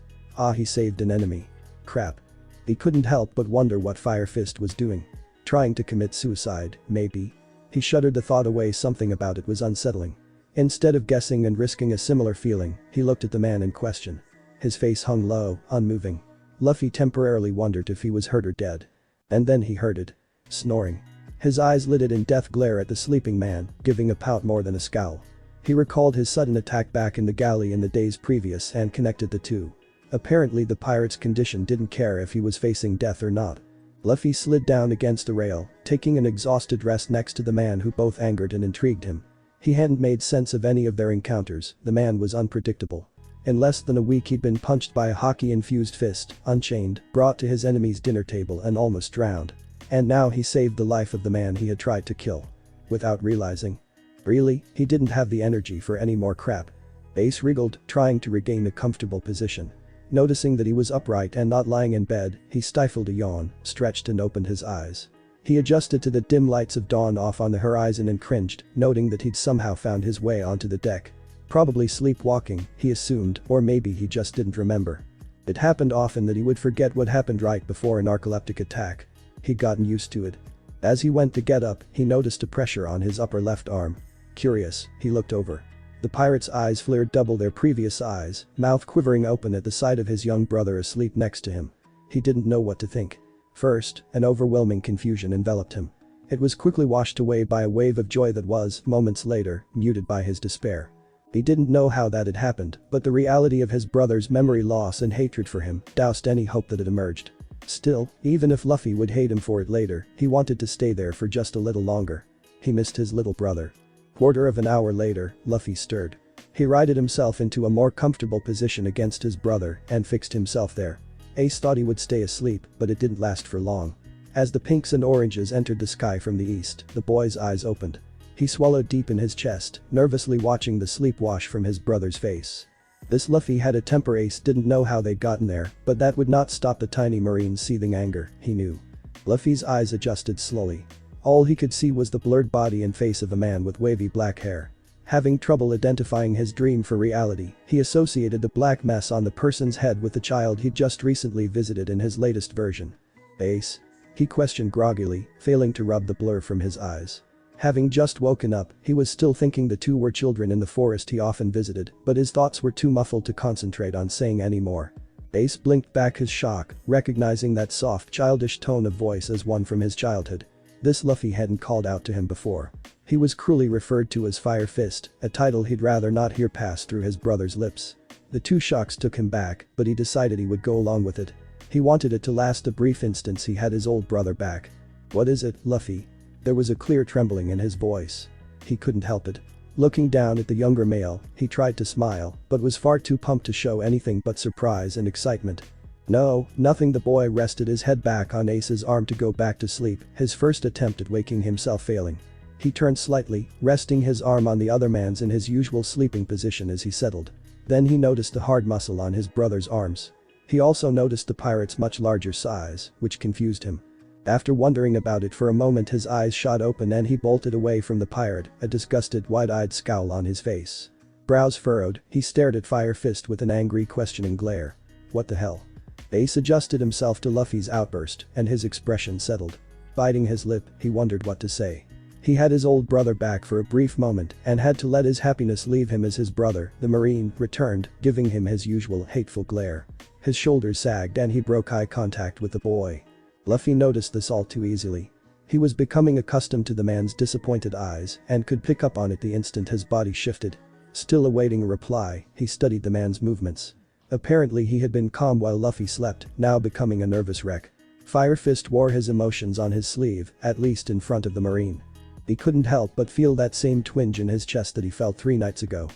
He saved an enemy. Crap. He couldn't help but wonder what Fire Fist was doing. Trying to commit suicide, maybe. He shuddered the thought away. Something about it was unsettling. Instead of guessing and risking a similar feeling, he looked at the man in question. His face hung low, unmoving. Luffy temporarily wondered if he was hurt or dead. And then he heard it. Snoring. His eyes lit in death glare at the sleeping man, giving a pout more than a scowl. He recalled his sudden attack back in the galley in the days previous and connected the two. Apparently the pirate's condition didn't care if he was facing death or not. Luffy slid down against the rail, taking an exhausted rest next to the man who both angered and intrigued him. He hadn't made sense of any of their encounters, the man was unpredictable. In less than a week he'd been punched by a haki-infused fist, unchained, brought to his enemy's dinner table and almost drowned. And now he saved the life of the man he had tried to kill. Without realizing. Really, he didn't have the energy for any more crap. Ace wriggled, trying to regain a comfortable position. Noticing that he was upright and not lying in bed, he stifled a yawn, stretched and opened his eyes. He adjusted to the dim lights of dawn off on the horizon and cringed, noting that he'd somehow found his way onto the deck. Probably sleepwalking, he assumed, or maybe he just didn't remember. It happened often that he would forget what happened right before a narcoleptic attack. He'd gotten used to it. As he went to get up, he noticed a pressure on his upper left arm. Curious, he looked over. The pirate's eyes flared double their previous eyes, mouth quivering open at the sight of his young brother asleep next to him. He didn't know what to think. First, an overwhelming confusion enveloped him. It was quickly washed away by a wave of joy that was, moments later, muted by his despair. He didn't know how that had happened, but the reality of his brother's memory loss and hatred for him doused any hope that had emerged. Still, even if Luffy would hate him for it later, he wanted to stay there for just a little longer. He missed his little brother. Quarter of an hour later, Luffy stirred. He righted himself into a more comfortable position against his brother and fixed himself there. Ace thought he would stay asleep, but it didn't last for long. As the pinks and oranges entered the sky from the east, the boy's eyes opened. He swallowed deep in his chest, nervously watching the sleep wash from his brother's face. This Luffy had a temper. Ace didn't know how they'd gotten there, but that would not stop the tiny marine's seething anger, he knew. Luffy's eyes adjusted slowly. All he could see was the blurred body and face of a man with wavy black hair. Having trouble identifying his dream for reality, he associated the black mess on the person's head with the child he'd just recently visited in his latest version. Ace? He questioned groggily, failing to rub the blur from his eyes. Having just woken up, he was still thinking the two were children in the forest he often visited, but his thoughts were too muffled to concentrate on saying any more. Ace blinked back his shock, recognizing that soft childish tone of voice as one from his childhood. This Luffy hadn't called out to him before. He was cruelly referred to as Fire Fist, a title he'd rather not hear pass through his brother's lips. The two shocks took him back, but he decided he would go along with it. He wanted it to last the brief instance he had his old brother back. "What is it, Luffy?" There was a clear trembling in his voice. He couldn't help it. Looking down at the younger male, he tried to smile, but was far too pumped to show anything but surprise and excitement. "No, nothing." The boy rested his head back on Ace's arm to go back to sleep, his first attempt at waking himself failing. He turned slightly, resting his arm on the other man's in his usual sleeping position as he settled. Then he noticed the hard muscle on his brother's arms. He also noticed the pirate's much larger size, which confused him. After wondering about it for a moment, his eyes shot open and he bolted away from the pirate, a disgusted wide-eyed scowl on his face. Brows furrowed, he stared at Fire Fist with an angry questioning glare. "What the hell?" Ace adjusted himself to Luffy's outburst, and his expression settled. Biting his lip, he wondered what to say. He had his old brother back for a brief moment and had to let his happiness leave him as his brother, the Marine, returned, giving him his usual hateful glare. His shoulders sagged and he broke eye contact with the boy. Luffy noticed this all too easily. He was becoming accustomed to the man's disappointed eyes and could pick up on it the instant his body shifted. Still awaiting a reply, he studied the man's movements. Apparently he had been calm while Luffy slept, now becoming a nervous wreck. Fire Fist wore his emotions on his sleeve, at least in front of the Marine. He couldn't help but feel that same twinge in his chest that he felt 3 nights ago.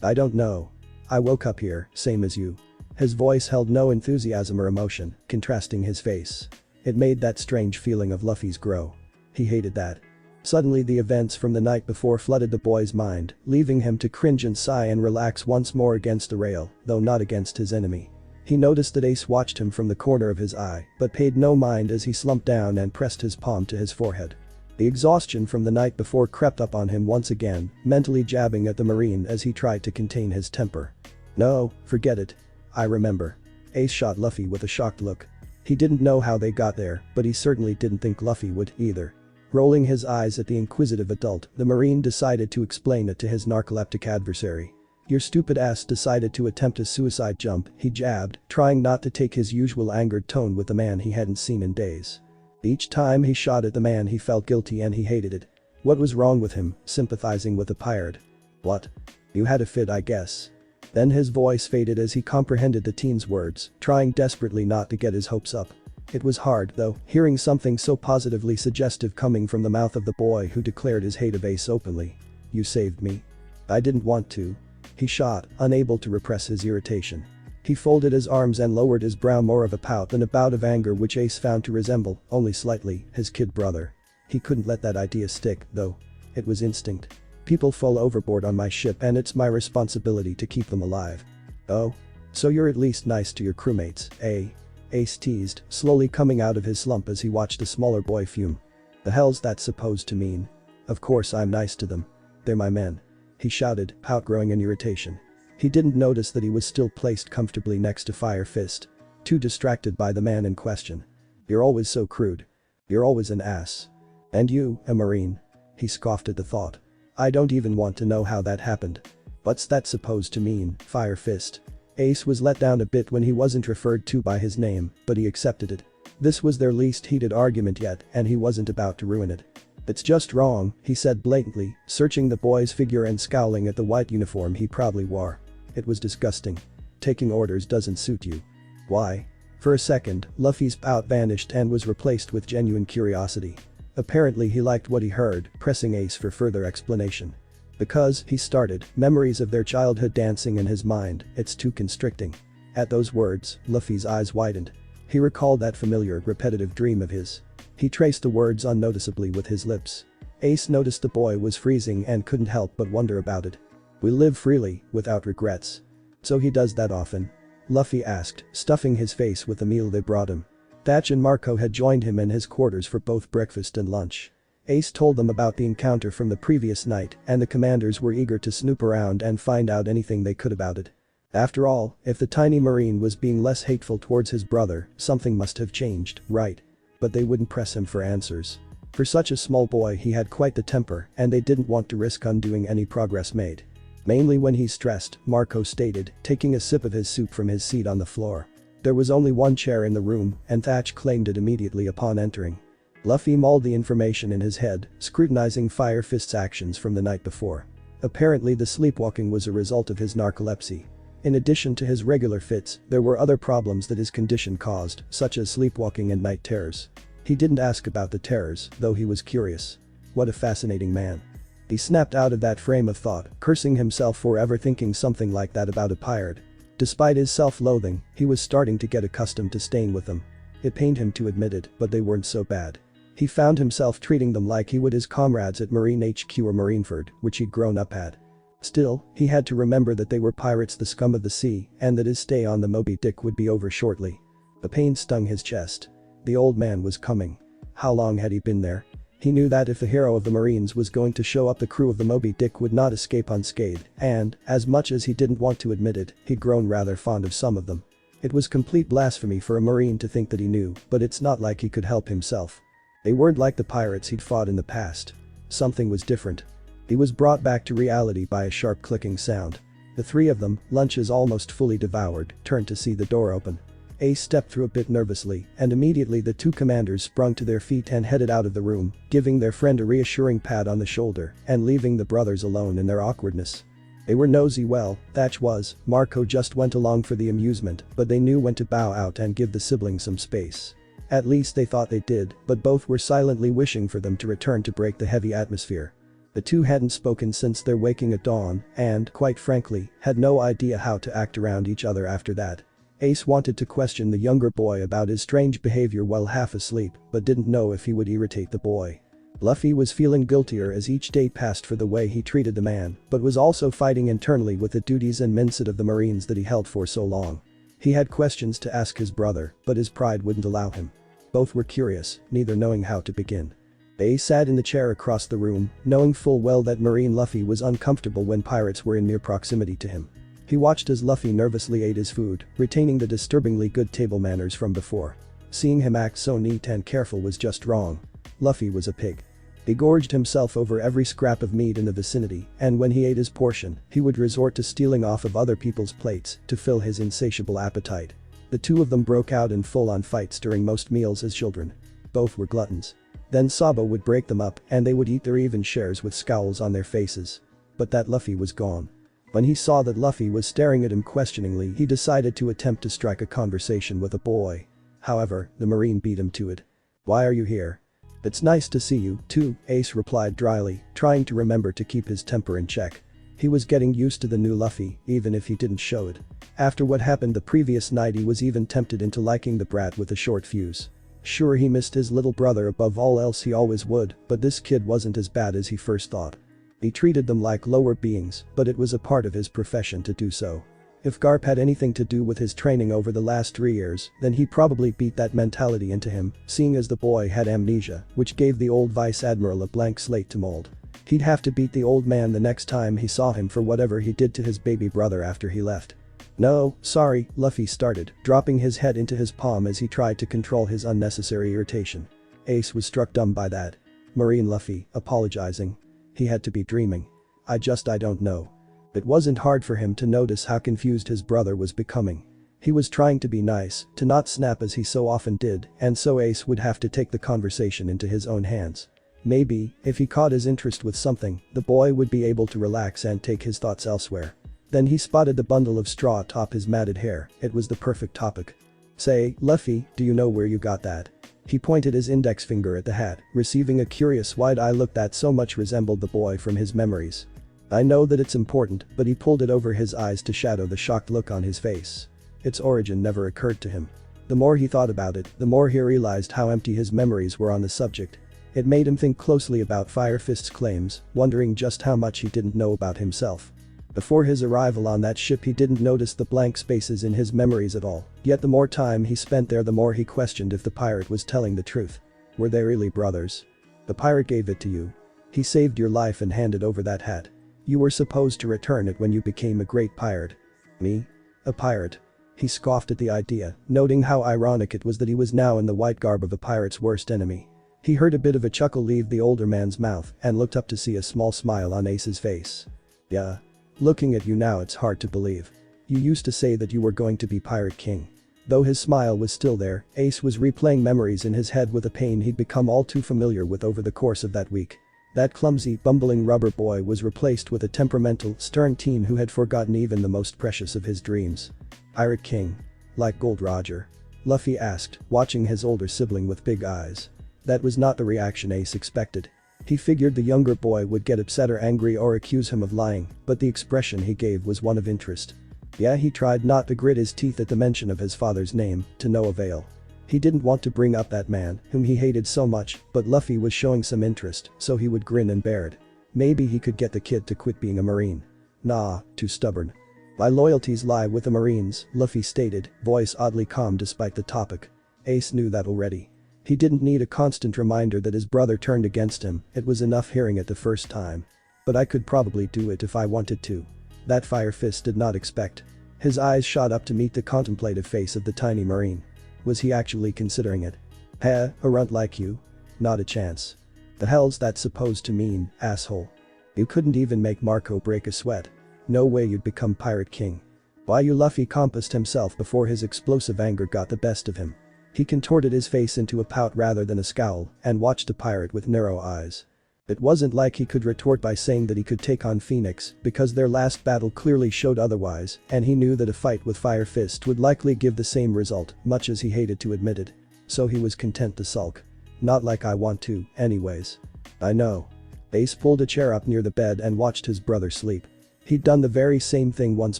"I don't know. I woke up here, same as you." His voice held no enthusiasm or emotion, contrasting his face. It made that strange feeling of Luffy's grow. He hated that. Suddenly the events from the night before flooded the boy's mind, leaving him to cringe and sigh and relax once more against the rail, though not against his enemy. He noticed that Ace watched him from the corner of his eye, but paid no mind as he slumped down and pressed his palm to his forehead. The exhaustion from the night before crept up on him once again, mentally jabbing at the Marine as he tried to contain his temper. "No, forget it. I remember." Ace shot Luffy with a shocked look. He didn't know how they got there, but he certainly didn't think Luffy would, either. Rolling his eyes at the inquisitive adult, the Marine decided to explain it to his narcoleptic adversary. "Your stupid ass decided to attempt a suicide jump," he jabbed, trying not to take his usual angered tone with the man he hadn't seen in days. Each time he shot at the man he felt guilty and he hated it. What was wrong with him, sympathizing with the pirate? "What? You had a fit, I guess." Then his voice faded as he comprehended the teen's words, trying desperately not to get his hopes up. It was hard, though, hearing something so positively suggestive coming from the mouth of the boy who declared his hate of Ace openly. "You saved me." "I didn't want to." He shot, unable to repress his irritation. He folded his arms and lowered his brow, more of a pout than a bout of anger, which Ace found to resemble, only slightly, his kid brother. He couldn't let that idea stick, though. It was instinct. "People fall overboard on my ship and it's my responsibility to keep them alive." "Oh? So you're at least nice to your crewmates, eh?" Ace teased, slowly coming out of his slump as he watched a smaller boy fume. "The hell's that supposed to mean?" "Of course I'm nice to them. They're my men," he shouted, pout growing in irritation. He didn't notice that he was still placed comfortably next to Fire Fist, too distracted by the man in question. "You're always so crude. You're always an ass. And you, a Marine." He scoffed at the thought. "I don't even want to know how that happened." "What's that supposed to mean, Fire Fist?" Ace was let down a bit when he wasn't referred to by his name, but he accepted it. This was their least heated argument yet, and he wasn't about to ruin it. "It's just wrong," he said blatantly, searching the boy's figure and scowling at the white uniform he proudly wore. It was disgusting. "Taking orders doesn't suit you." "Why?" For a second, Luffy's pout vanished and was replaced with genuine curiosity. Apparently he liked what he heard, pressing Ace for further explanation. "Because," he started, memories of their childhood dancing in his mind, "it's too constricting." At those words, Luffy's eyes widened. He recalled that familiar, repetitive dream of his. He traced the words unnoticeably with his lips. Ace noticed the boy was freezing and couldn't help but wonder about it. "We live freely, without regrets." "So he does that often?" Luffy asked, stuffing his face with the meal they brought him. Thatch and Marco had joined him in his quarters for both breakfast and lunch. Ace told them about the encounter from the previous night, and the commanders were eager to snoop around and find out anything they could about it. After all, if the tiny Marine was being less hateful towards his brother, something must have changed, right? But they wouldn't press him for answers. For such a small boy he had quite the temper and they didn't want to risk undoing any progress made. Mainly when he's stressed, Marco stated, taking a sip of his soup from his seat on the floor. There was only one chair in the room and Thatch claimed it immediately upon entering. Luffy mulled the information in his head, scrutinizing Fire Fist's actions from the night before. Apparently the sleepwalking was a result of his narcolepsy. In addition to his regular fits, there were other problems that his condition caused, such as sleepwalking and night terrors. He didn't ask about the terrors, though he was curious. What a fascinating man. He snapped out of that frame of thought, cursing himself for ever thinking something like that about a pirate. Despite his self-loathing, he was starting to get accustomed to staying with them. It pained him to admit it, but they weren't so bad. He found himself treating them like he would his comrades at Marine HQ or Marineford, which he'd grown up at. Still, he had to remember that they were pirates, the scum of the sea, and that his stay on the Moby Dick would be over shortly. The pain stung his chest. The old man was coming. How long had he been there? He knew that if the hero of the Marines was going to show up, the crew of the Moby Dick would not escape unscathed, and, as much as he didn't want to admit it, he'd grown rather fond of some of them. It was complete blasphemy for a Marine to think that he knew, but it's not like he could help himself. They weren't like the pirates he'd fought in the past. Something was different. He was brought back to reality by a sharp clicking sound. The three of them, lunches almost fully devoured, turned to see the door open. Ace stepped through a bit nervously, and immediately the two commanders sprung to their feet and headed out of the room, giving their friend a reassuring pat on the shoulder and leaving the brothers alone in their awkwardness. They were nosy, well, Thatch was. Marco just went along for the amusement, but they knew when to bow out and give the siblings some space. At least they thought they did, but both were silently wishing for them to return to break the heavy atmosphere. The two hadn't spoken since their waking at dawn and, quite frankly, had no idea how to act around each other after that. Ace wanted to question the younger boy about his strange behavior while half asleep, but didn't know if he would irritate the boy. Luffy was feeling guiltier as each day passed for the way he treated the man, but was also fighting internally with the duties and mindset of the Marines that he held for so long. He had questions to ask his brother, but his pride wouldn't allow him. Both were curious, neither knowing how to begin. Ace sat in the chair across the room, knowing full well that Marine Luffy was uncomfortable when pirates were in near proximity to him. He watched as Luffy nervously ate his food, retaining the disturbingly good table manners from before. Seeing him act so neat and careful was just wrong. Luffy was a pig. He gorged himself over every scrap of meat in the vicinity, and when he ate his portion, he would resort to stealing off of other people's plates to fill his insatiable appetite. The two of them broke out in full-on fights during most meals as children. Both were gluttons. Then Sabo would break them up and they would eat their even shares with scowls on their faces. But that Luffy was gone. When he saw that Luffy was staring at him questioningly, he decided to attempt to strike a conversation with the boy. However, the Marine beat him to it. "Why are you here?" "It's nice to see you, too," Ace replied dryly, trying to remember to keep his temper in check. He was getting used to the new Luffy, even if he didn't show it. After what happened the previous night, he was even tempted into liking the brat with a short fuse. Sure, he missed his little brother above all else, he always would, but this kid wasn't as bad as he first thought. He treated them like lower beings, but it was a part of his profession to do so. If Garp had anything to do with his training over the last 3 years, then he probably beat that mentality into him, seeing as the boy had amnesia, which gave the old vice admiral a blank slate to mold. He'd have to beat the old man the next time he saw him for whatever he did to his baby brother after he left. "No, sorry," Luffy started, dropping his head into his palm as he tried to control his unnecessary irritation. Ace was struck dumb by that. Marine Luffy, apologizing. He had to be dreaming. I don't know. It wasn't hard for him to notice how confused his brother was becoming. He was trying to be nice, to not snap as he so often did, and so Ace would have to take the conversation into his own hands. Maybe, if he caught his interest with something, the boy would be able to relax and take his thoughts elsewhere. Then he spotted the bundle of straw atop his matted hair. It was the perfect topic. "Say, Luffy, do you know where you got that?" He pointed his index finger at the hat, receiving a curious wide-eye look that so much resembled the boy from his memories. "I know that it's important," but he pulled it over his eyes to shadow the shocked look on his face. Its origin never occurred to him. The more he thought about it, the more he realized how empty his memories were on the subject. It made him think closely about Fire Fist's claims, wondering just how much he didn't know about himself. Before his arrival on that ship, he didn't notice the blank spaces in his memories at all, yet the more time he spent there, the more he questioned if the pirate was telling the truth. Were they really brothers? The pirate gave it to you. He saved your life and handed over that hat. You were supposed to return it when you became a great pirate. Me? A pirate? He scoffed at the idea, noting how ironic it was that he was now in the white garb of a pirate's worst enemy. He heard a bit of a chuckle leave the older man's mouth and looked up to see a small smile on Ace's face. Yeah. Looking at you now it's hard to believe. You used to say that you were going to be Pirate King. Though his smile was still there, Ace was replaying memories in his head with a pain he'd become all too familiar with over the course of that week. That clumsy, bumbling rubber boy was replaced with a temperamental, stern teen who had forgotten even the most precious of his dreams. Pirate King. Like Gold Roger? Luffy asked, watching his older sibling with big eyes. That was not the reaction Ace expected. He figured the younger boy would get upset or angry or accuse him of lying, but the expression he gave was one of interest. Yeah, he tried not to grit his teeth at the mention of his father's name, to no avail. He didn't want to bring up that man, whom he hated so much, but Luffy was showing some interest, so he would grin and bear it. Maybe he could get the kid to quit being a Marine. Nah, too stubborn. My loyalties lie with the Marines, Luffy stated, voice oddly calm despite the topic. Ace knew that already. He didn't need a constant reminder that his brother turned against him, it was enough hearing it the first time. But I could probably do it if I wanted to. That Fire Fist did not expect. His eyes shot up to meet the contemplative face of the tiny Marine. Was he actually considering it? Heh, a runt like you? Not a chance. The hell's that supposed to mean, asshole? You couldn't even make Marco break a sweat. No way you'd become Pirate King. Why you? Luffy compassed himself before his explosive anger got the best of him. He contorted his face into a pout rather than a scowl and watched the pirate with narrow eyes. It wasn't like he could retort by saying that he could take on Phoenix because their last battle clearly showed otherwise, and he knew that a fight with Fire Fist would likely give the same result, much as he hated to admit it. So he was content to sulk. Not like I want to, anyways. I know. Ace pulled a chair up near the bed and watched his brother sleep. He'd done the very same thing once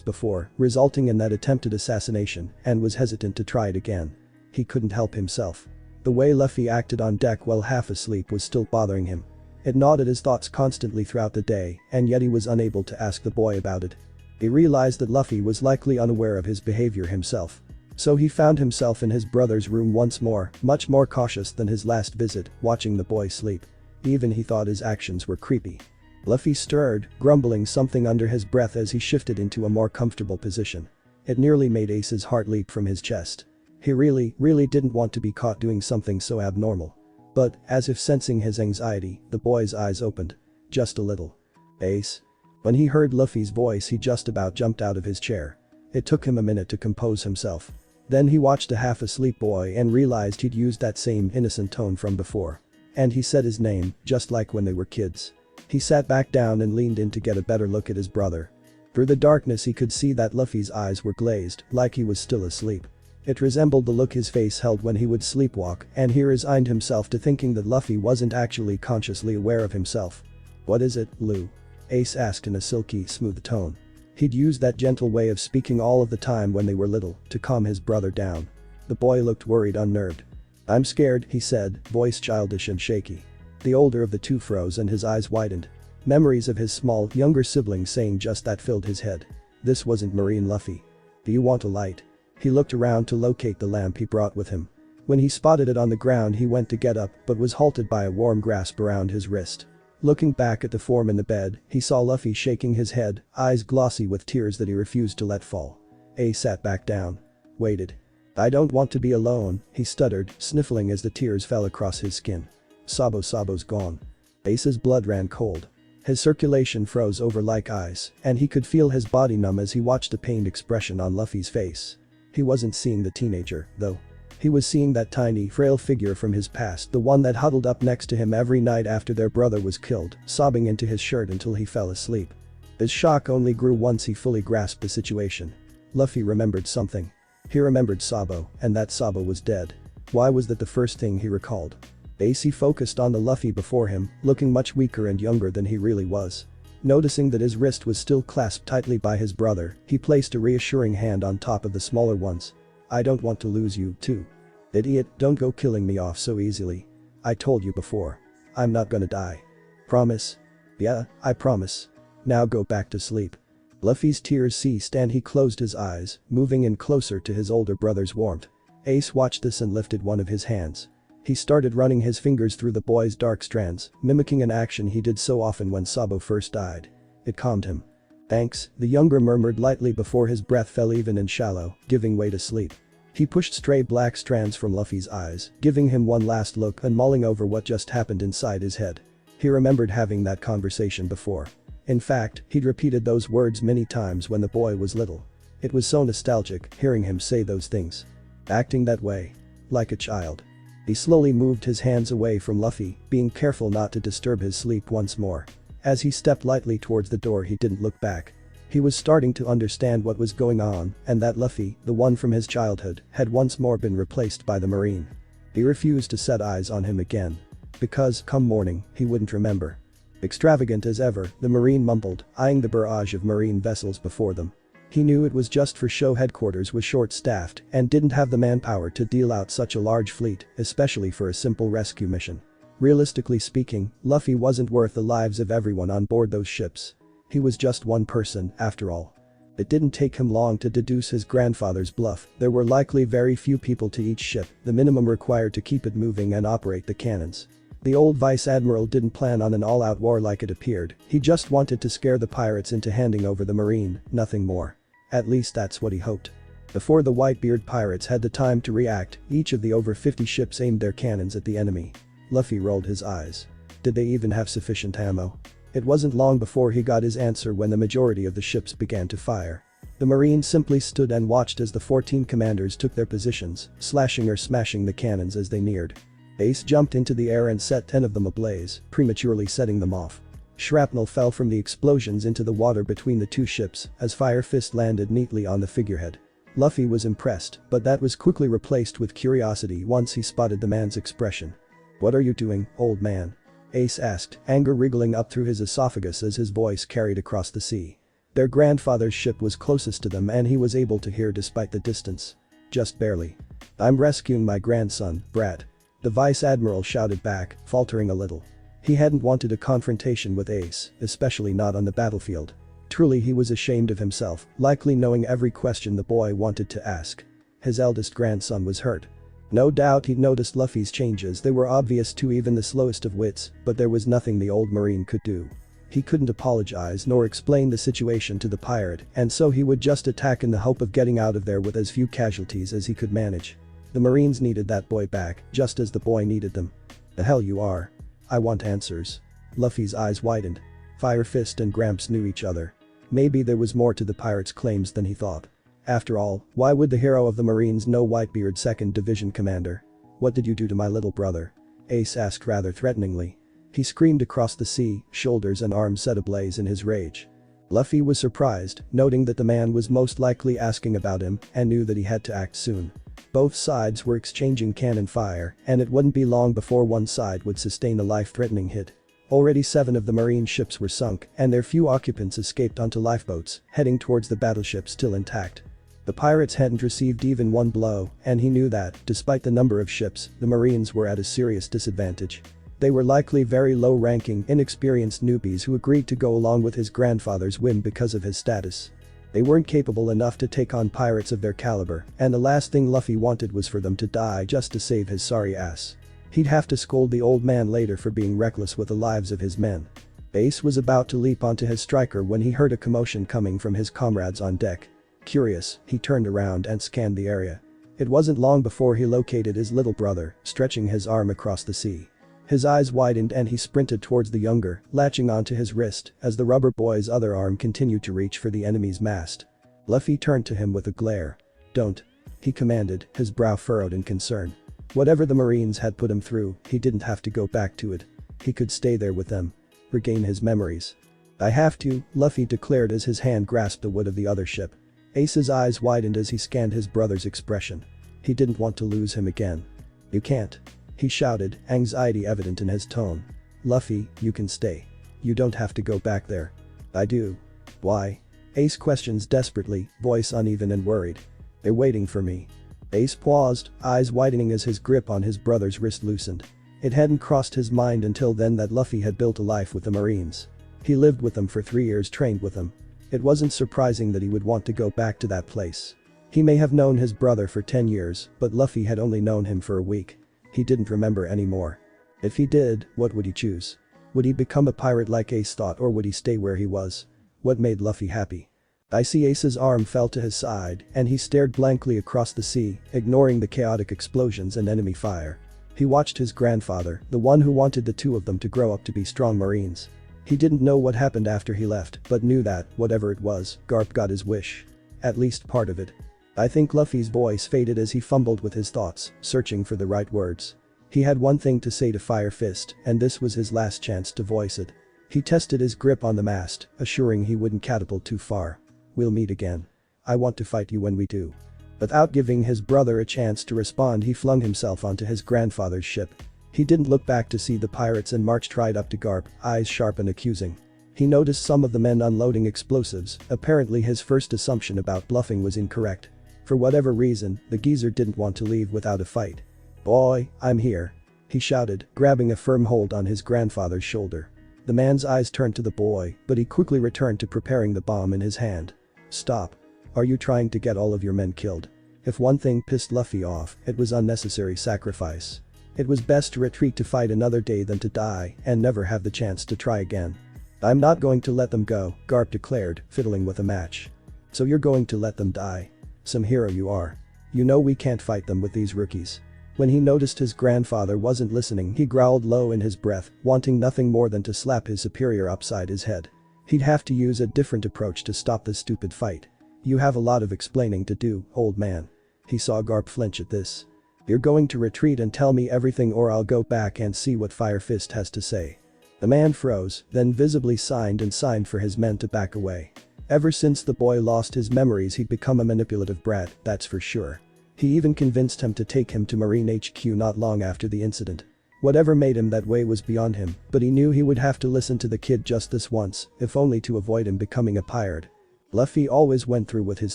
before, resulting in that attempted assassination, and was hesitant to try it again. He couldn't help himself. The way Luffy acted on deck while half asleep was still bothering him. It gnawed at his thoughts constantly throughout the day, and yet he was unable to ask the boy about it. He realized that Luffy was likely unaware of his behavior himself. So he found himself in his brother's room once more, much more cautious than his last visit, watching the boy sleep. Even he thought his actions were creepy. Luffy stirred, grumbling something under his breath as he shifted into a more comfortable position. It nearly made Ace's heart leap from his chest. He really didn't want to be caught doing something so abnormal. But, as if sensing his anxiety, the boy's eyes opened. Just a little. Ace? When he heard Luffy's voice he just about jumped out of his chair. It took him a minute to compose himself. Then he watched a half-asleep boy and realized he'd used that same innocent tone from before. And he said his name, just like when they were kids. He sat back down and leaned in to get a better look at his brother. Through the darkness he could see that Luffy's eyes were glazed, like he was still asleep. It resembled the look his face held when he would sleepwalk, and he resigned himself to thinking that Luffy wasn't actually consciously aware of himself. What is it, Lou? Ace asked in a silky, smooth tone. He'd used that gentle way of speaking all of the time when they were little, to calm his brother down. The boy looked worried, unnerved. I'm scared, he said, voice childish and shaky. The older of the two froze and his eyes widened. Memories of his small, younger sibling saying just that filled his head. This wasn't Marine Luffy. Do you want a light? He looked around to locate the lamp he brought with him. When he spotted it on the ground he went to get up but was halted by a warm grasp around his wrist. Looking back at the form in the bed, he saw Luffy shaking his head, eyes glossy with tears that he refused to let fall. Ace sat back down. Waited. I don't want to be alone, he stuttered, sniffling as the tears fell across his skin. Sabo's gone. Ace's blood ran cold. His circulation froze over like ice, and he could feel his body numb as he watched the pained expression on Luffy's face. He wasn't seeing the teenager, though. He was seeing that tiny, frail figure from his past, the one that huddled up next to him every night after their brother was killed, sobbing into his shirt until he fell asleep. His shock only grew once he fully grasped the situation. Luffy remembered something. He remembered Sabo, and that Sabo was dead. Why was that the first thing he recalled? Ace focused on the Luffy before him, looking much weaker and younger than he really was. Noticing that his wrist was still clasped tightly by his brother, he placed a reassuring hand on top of the smaller one's. I don't want to lose you, too. Idiot, don't go killing me off so easily. I told you before. I'm not gonna die. Promise? Yeah, I promise. Now go back to sleep. Luffy's tears ceased and he closed his eyes, moving in closer to his older brother's warmth. Ace watched this and lifted one of his hands. He started running his fingers through the boy's dark strands, mimicking an action he did so often when Sabo first died. It calmed him. Thanks, the younger murmured lightly before his breath fell even and shallow, giving way to sleep. He pushed stray black strands from Luffy's eyes, giving him one last look and mulling over what just happened inside his head. He remembered having that conversation before. In fact, he'd repeated those words many times when the boy was little. It was so nostalgic hearing him say those things. Acting that way. Like a child. He slowly moved his hands away from Luffy, being careful not to disturb his sleep once more. As he stepped lightly towards the door, he didn't look back. He was starting to understand what was going on and that Luffy, the one from his childhood, had once more been replaced by the Marine. He refused to set eyes on him again. Because, come morning, he wouldn't remember. Extravagant as ever, the Marine mumbled, eyeing the barrage of Marine vessels before them. He knew it was just for show headquarters was short-staffed and didn't have the manpower to deal out such a large fleet, especially for a simple rescue mission. Realistically speaking, Luffy wasn't worth the lives of everyone on board those ships. He was just one person, after all. It didn't take him long to deduce his grandfather's bluff. There were likely very few people to each ship, the minimum required to keep it moving and operate the cannons. The old vice admiral didn't plan on an all-out war like it appeared, he just wanted to scare the pirates into handing over the Marine, nothing more. At least that's what he hoped. Before the Whitebeard pirates had the time to react, each of the over 50 ships aimed their cannons at the enemy. Luffy rolled his eyes. Did they even have sufficient ammo? It wasn't long before he got his answer when the majority of the ships began to fire. The Marines simply stood and watched as the 14 commanders took their positions, slashing or smashing the cannons as they neared. Ace jumped into the air and set 10 of them ablaze, prematurely setting them off. Shrapnel fell from the explosions into the water between the two ships as Fire Fist landed neatly on the figurehead. Luffy was impressed, but that was quickly replaced with curiosity once he spotted the man's expression. "What are you doing, old man?" Ace asked, anger wriggling up through his esophagus as his voice carried across the sea. Their grandfather's ship was closest to them and he was able to hear despite the distance. Just barely. "I'm rescuing my grandson, brat." The vice admiral shouted back, faltering a little. He hadn't wanted a confrontation with Ace, especially not on the battlefield. Truly he was ashamed of himself, likely knowing every question the boy wanted to ask. His eldest grandson was hurt. No doubt he'd noticed Luffy's changes, they were obvious to even the slowest of wits, but there was nothing the old Marine could do. He couldn't apologize nor explain the situation to the pirate, and so he would just attack in the hope of getting out of there with as few casualties as he could manage. The Marines needed that boy back, just as the boy needed them. "The hell you are. I want answers." Luffy's eyes widened. Fire Fist and Gramps knew each other. Maybe there was more to the pirate's claims than he thought. After all, why would the hero of the Marines know Whitebeard 2nd Division commander? "What did you do to my little brother?" Ace asked rather threateningly. He screamed across the sea, shoulders and arms set ablaze in his rage. Luffy was surprised, noting that the man was most likely asking about him and knew that he had to act soon. Both sides were exchanging cannon fire, and it wouldn't be long before one side would sustain a life-threatening hit. Already 7 of the Marine ships were sunk, and their few occupants escaped onto lifeboats, heading towards the battleship still intact. The pirates hadn't received even one blow, and he knew that, despite the number of ships, the Marines were at a serious disadvantage. They were likely very low-ranking, inexperienced newbies who agreed to go along with his grandfather's whim because of his status. They weren't capable enough to take on pirates of their caliber, and the last thing Luffy wanted was for them to die just to save his sorry ass. He'd have to scold the old man later for being reckless with the lives of his men. Ace was about to leap onto his striker when he heard a commotion coming from his comrades on deck. Curious, he turned around and scanned the area. It wasn't long before he located his little brother, stretching his arm across the sea. His eyes widened and he sprinted towards the younger, latching onto his wrist as the rubber boy's other arm continued to reach for the enemy's mast. Luffy turned to him with a glare. "Don't," he commanded, his brow furrowed in concern. Whatever the Marines had put him through, he didn't have to go back to it. He could stay there with them. Regain his memories. "I have to," Luffy declared as his hand grasped the wood of the other ship. Ace's eyes widened as he scanned his brother's expression. He didn't want to lose him again. "You can't," he shouted, anxiety evident in his tone. "Luffy, you can stay. You don't have to go back there." "I do." "Why?" Ace questions desperately, voice uneven and worried. "They're waiting for me." Ace paused, eyes widening as his grip on his brother's wrist loosened. It hadn't crossed his mind until then that Luffy had built a life with the Marines. He lived with them for 3 years, trained with them. It wasn't surprising that he would want to go back to that place. He may have known his brother for 10 years, but Luffy had only known him for a week. He didn't remember anymore. If he did, what would he choose? Would he become a pirate like Ace thought, or would he stay where he was? What made Luffy happy? I see Ace's arm fell to his side and he stared blankly across the sea, ignoring the chaotic explosions and enemy fire. He watched his grandfather, the one who wanted the two of them to grow up to be strong Marines. He didn't know what happened after he left, but knew that, whatever it was, Garp got his wish. At least part of it. I think Luffy's voice faded as he fumbled with his thoughts, searching for the right words. He had one thing to say to Fire Fist, and this was his last chance to voice it. He tested his grip on the mast, assuring he wouldn't catapult too far. We'll meet again. I want to fight you when we do. Without giving his brother a chance to respond, he flung himself onto his grandfather's ship. He didn't look back to see the pirates and marched right up to Garp, eyes sharp and accusing. He noticed some of the men unloading explosives. Apparently his first assumption about bluffing was incorrect. For whatever reason, the geezer didn't want to leave without a fight. "Boy, I'm here," he shouted, grabbing a firm hold on his grandfather's shoulder. The man's eyes turned to the boy, but he quickly returned to preparing the bomb in his hand. "Stop. Are you trying to get all of your men killed?" If one thing pissed Luffy off, it was unnecessary sacrifice. It was best to retreat to fight another day than to die and never have the chance to try again. "I'm not going to let them go," Garp declared, fiddling with a match. "So you're going to let them die? Some hero you are. You know we can't fight them with these rookies." When he noticed his grandfather wasn't listening, he growled low in his breath, wanting nothing more than to slap his superior upside his head. He'd have to use a different approach to stop this stupid fight. "You have a lot of explaining to do, old man." He saw Garp flinch at this. "You're going to retreat and tell me everything, or I'll go back and see what Fire Fist has to say." The man froze, then visibly signed for his men to back away. Ever since the boy lost his memories, he'd become a manipulative brat, that's for sure. He even convinced him to take him to Marine HQ not long after the incident. Whatever made him that way was beyond him, but he knew he would have to listen to the kid just this once, if only to avoid him becoming a pirate. Luffy always went through with his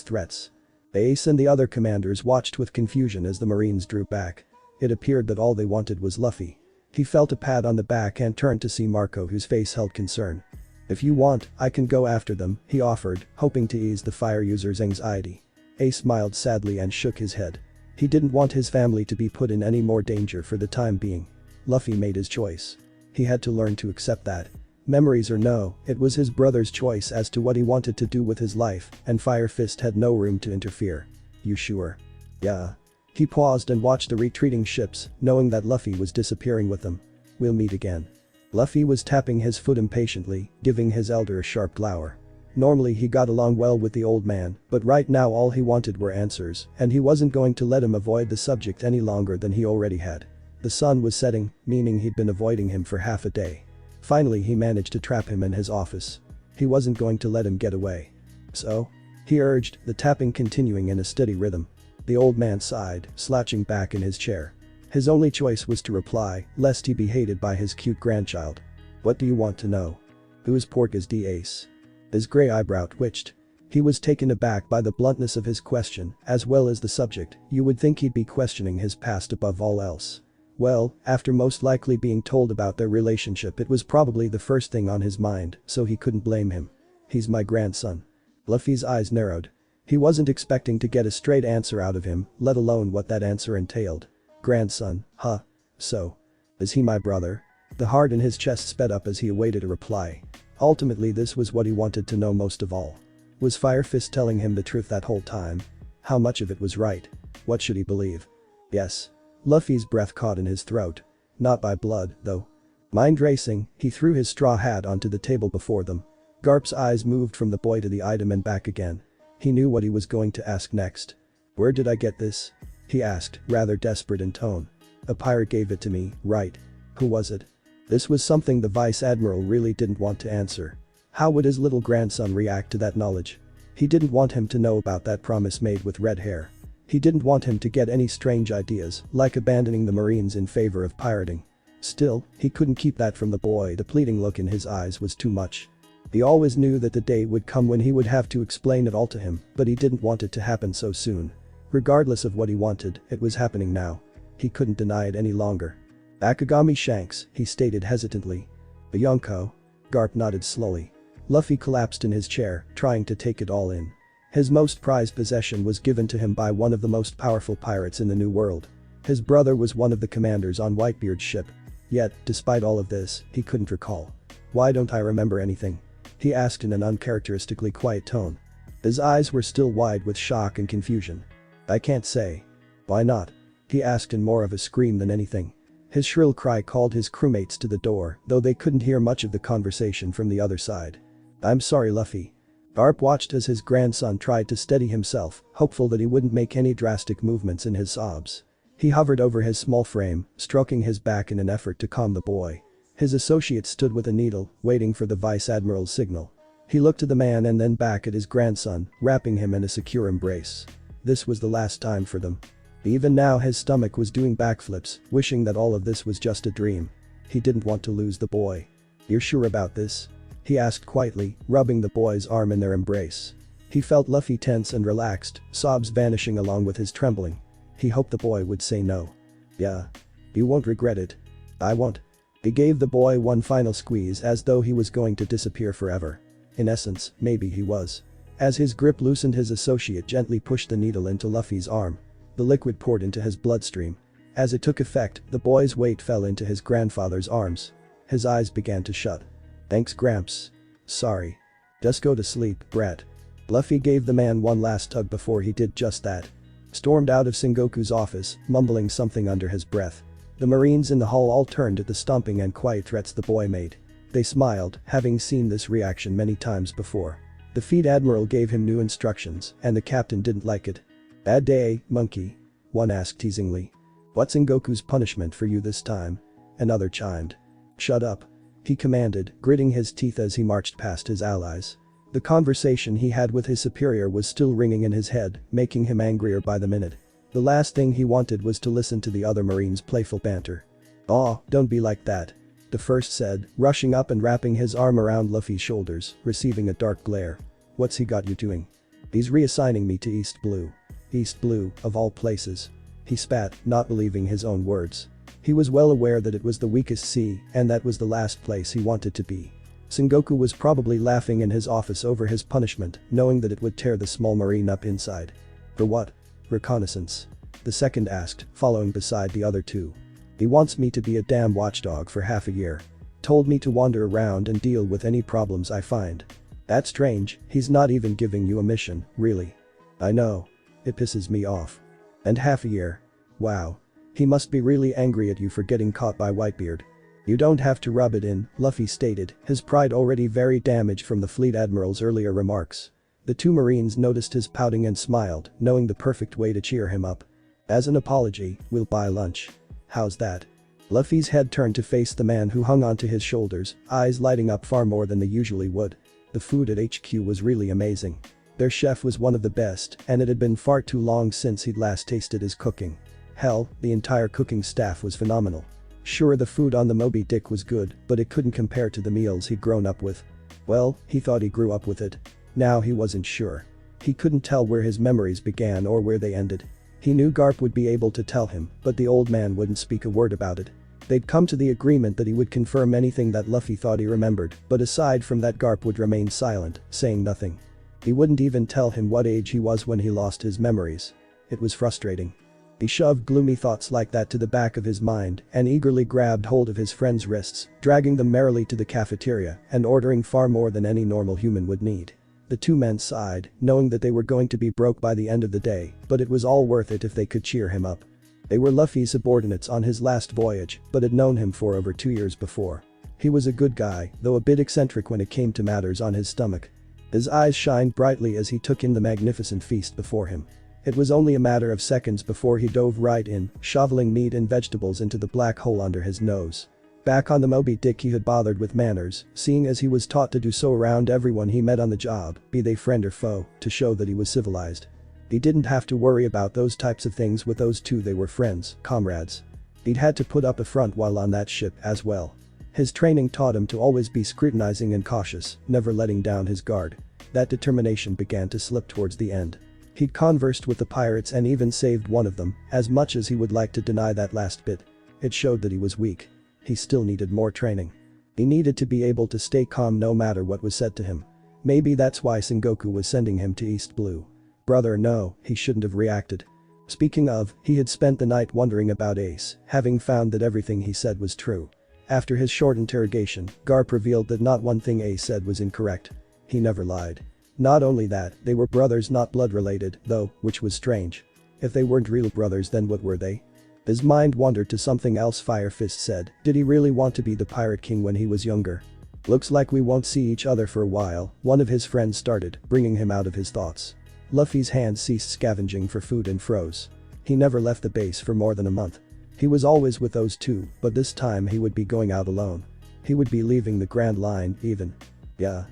threats. Ace and the other commanders watched with confusion as the Marines drew back. It appeared that all they wanted was Luffy. He felt a pat on the back and turned to see Marco, whose face held concern. "If you want, I can go after them," he offered, hoping to ease the fire user's anxiety. Ace smiled sadly and shook his head. He didn't want his family to be put in any more danger for the time being. Luffy made his choice. He had to learn to accept that. Memories or no, it was his brother's choice as to what he wanted to do with his life, and Fire Fist had no room to interfere. "You sure?" "Yeah." He paused and watched the retreating ships, knowing that Luffy was disappearing with them. "We'll meet again." Luffy was tapping his foot impatiently, giving his elder a sharp glower. Normally he got along well with the old man, but right now all he wanted were answers, and he wasn't going to let him avoid the subject any longer than he already had. The sun was setting, meaning he'd been avoiding him for half a day. Finally he managed to trap him in his office. He wasn't going to let him get away. "So?" he urged, the tapping continuing in a steady rhythm. The old man sighed, slouching back in his chair. His only choice was to reply, lest he be hated by his cute grandchild. "What do you want to know?" "Whose pork is the Ace?" His gray eyebrow twitched. He was taken aback by the bluntness of his question, as well as the subject. You would think he'd be questioning his past above all else. Well, after most likely being told about their relationship, it was probably the first thing on his mind, so he couldn't blame him. "He's my grandson." Luffy's eyes narrowed. He wasn't expecting to get a straight answer out of him, let alone what that answer entailed. "Grandson, huh? So. Is he my brother?" The heart in his chest sped up as he awaited a reply. Ultimately this was what he wanted to know most of all. Was Fire Fist telling him the truth that whole time? How much of it was right? What should he believe? "Yes." Luffy's breath caught in his throat. "Not by blood, though." Mind racing, he threw his straw hat onto the table before them. Garp's eyes moved from the boy to the item and back again. He knew what he was going to ask next. "Where did I get this?" he asked, rather desperate in tone. "A pirate gave it to me, right? Who was it?" This was something the Vice Admiral really didn't want to answer. How would his little grandson react to that knowledge? He didn't want him to know about that promise made with red hair. He didn't want him to get any strange ideas, like abandoning the Marines in favor of pirating. Still, he couldn't keep that from the boy. The pleading look in his eyes was too much. He always knew that the day would come when he would have to explain it all to him, but he didn't want it to happen so soon. Regardless of what he wanted, it was happening now. He couldn't deny it any longer. "Akagami Shanks," he stated hesitantly. "A Yonko?" Garp nodded slowly. Luffy collapsed in his chair, trying to take it all in. His most prized possession was given to him by one of the most powerful pirates in the New World. His brother was one of the commanders on Whitebeard's ship. Yet, despite all of this, he couldn't recall. "Why don't I remember anything?" he asked in an uncharacteristically quiet tone. His eyes were still wide with shock and confusion. I can't say. Why not? He asked in more of a scream than anything. His shrill cry called his crewmates to the door, though they couldn't hear much of the conversation from the other side. I'm sorry, Luffy. Garp watched as his grandson tried to steady himself, hopeful that he wouldn't make any drastic movements in his sobs. He hovered over his small frame, stroking his back in an effort to calm the boy. His associate stood with a needle, waiting for the vice admiral's signal. He looked at the man and then back at his grandson, wrapping him in a secure embrace. This was the last time for them. Even now his stomach was doing backflips, wishing that all of this was just a dream. He didn't want to lose the boy. You're sure about this? He asked quietly, rubbing the boy's arm in their embrace. He felt Luffy tense and relaxed, sobs vanishing along with his trembling. He hoped the boy would say no. Yeah. You won't regret it. I won't. He gave the boy one final squeeze as though he was going to disappear forever. In essence, maybe he was. As his grip loosened, his associate gently pushed the needle into Luffy's arm. The liquid poured into his bloodstream. As it took effect, the boy's weight fell into his grandfather's arms. His eyes began to shut. Thanks, Gramps. Sorry. Just go to sleep, brat. Luffy gave the man one last tug before he did just that. Stormed out of Sengoku's office, mumbling something under his breath. The Marines in the hall all turned at the stomping and quiet threats the boy made. They smiled, having seen this reaction many times before. The Fleet Admiral gave him new instructions, and the captain didn't like it. Bad day, monkey. One asked teasingly. What's Sengoku's punishment for you this time? Another chimed. Shut up. He commanded, gritting his teeth as he marched past his allies. The conversation he had with his superior was still ringing in his head, making him angrier by the minute. The last thing he wanted was to listen to the other Marines' playful banter. Aw, don't be like that. The first said, rushing up and wrapping his arm around Luffy's shoulders, receiving a dark glare. What's he got you doing? He's reassigning me to East Blue. East Blue, of all places. He spat, not believing his own words. He was well aware that it was the weakest sea, and that was the last place he wanted to be. Sengoku was probably laughing in his office over his punishment, knowing that it would tear the small marine up inside. For what? Reconnaissance. The second asked, following beside the other two. He wants me to be a damn watchdog for half a year. Told me to wander around and deal with any problems I find. That's strange, he's not even giving you a mission, really. I know. It pisses me off. And half a year. Wow. He must be really angry at you for getting caught by Whitebeard. You don't have to rub it in, Luffy stated, his pride already very damaged from the Fleet Admiral's earlier remarks. The two Marines noticed his pouting and smiled, knowing the perfect way to cheer him up. As an apology, we'll buy lunch. How's that? Luffy's head turned to face the man who hung onto his shoulders, eyes lighting up far more than they usually would. The food at HQ was really amazing. Their chef was one of the best, and it had been far too long since he'd last tasted his cooking. Hell, the entire cooking staff was phenomenal. Sure, the food on the Moby Dick was good, but it couldn't compare to the meals he'd grown up with. Well, he thought he grew up with it. Now he wasn't sure. He couldn't tell where his memories began or where they ended. He knew Garp would be able to tell him, but the old man wouldn't speak a word about it. They'd come to the agreement that he would confirm anything that Luffy thought he remembered, but aside from that Garp would remain silent, saying nothing. He wouldn't even tell him what age he was when he lost his memories. It was frustrating. He shoved gloomy thoughts like that to the back of his mind and eagerly grabbed hold of his friend's wrists, dragging them merrily to the cafeteria and ordering far more than any normal human would need. The two men sighed, knowing that they were going to be broke by the end of the day, but it was all worth it if they could cheer him up. They were Luffy's subordinates on his last voyage, but had known him for over 2 years before. He was a good guy, though a bit eccentric when it came to matters on his stomach. His eyes shined brightly as he took in the magnificent feast before him. It was only a matter of seconds before he dove right in, shoveling meat and vegetables into the black hole under his nose. Back on the Moby Dick he had bothered with manners, seeing as he was taught to do so around everyone he met on the job, be they friend or foe, to show that he was civilized. He didn't have to worry about those types of things with those two. They were friends, comrades. He'd had to put up a front while on that ship as well. His training taught him to always be scrutinizing and cautious, never letting down his guard. That determination began to slip towards the end. He'd conversed with the pirates and even saved one of them, as much as he would like to deny that last bit. It showed that he was weak. He still needed more training. He needed to be able to stay calm no matter what was said to him. Maybe that's why Sengoku was sending him to East Blue. Brother, no, he shouldn't have reacted. Speaking of, he had spent the night wondering about Ace, having found that everything he said was true. After his short interrogation, Garp revealed that not one thing Ace said was incorrect. He never lied. Not only that, they were brothers not blood related, though, which was strange. If they weren't real brothers then what were they? His mind wandered to something else. Fire Fist said. Did he really want to be the Pirate King when he was younger? Looks like we won't see each other for a while, one of his friends started, bringing him out of his thoughts. Luffy's hands ceased scavenging for food and froze. He never left the base for more than a month. He was always with those two, but this time he would be going out alone. He would be leaving the Grand Line, even. Yeah.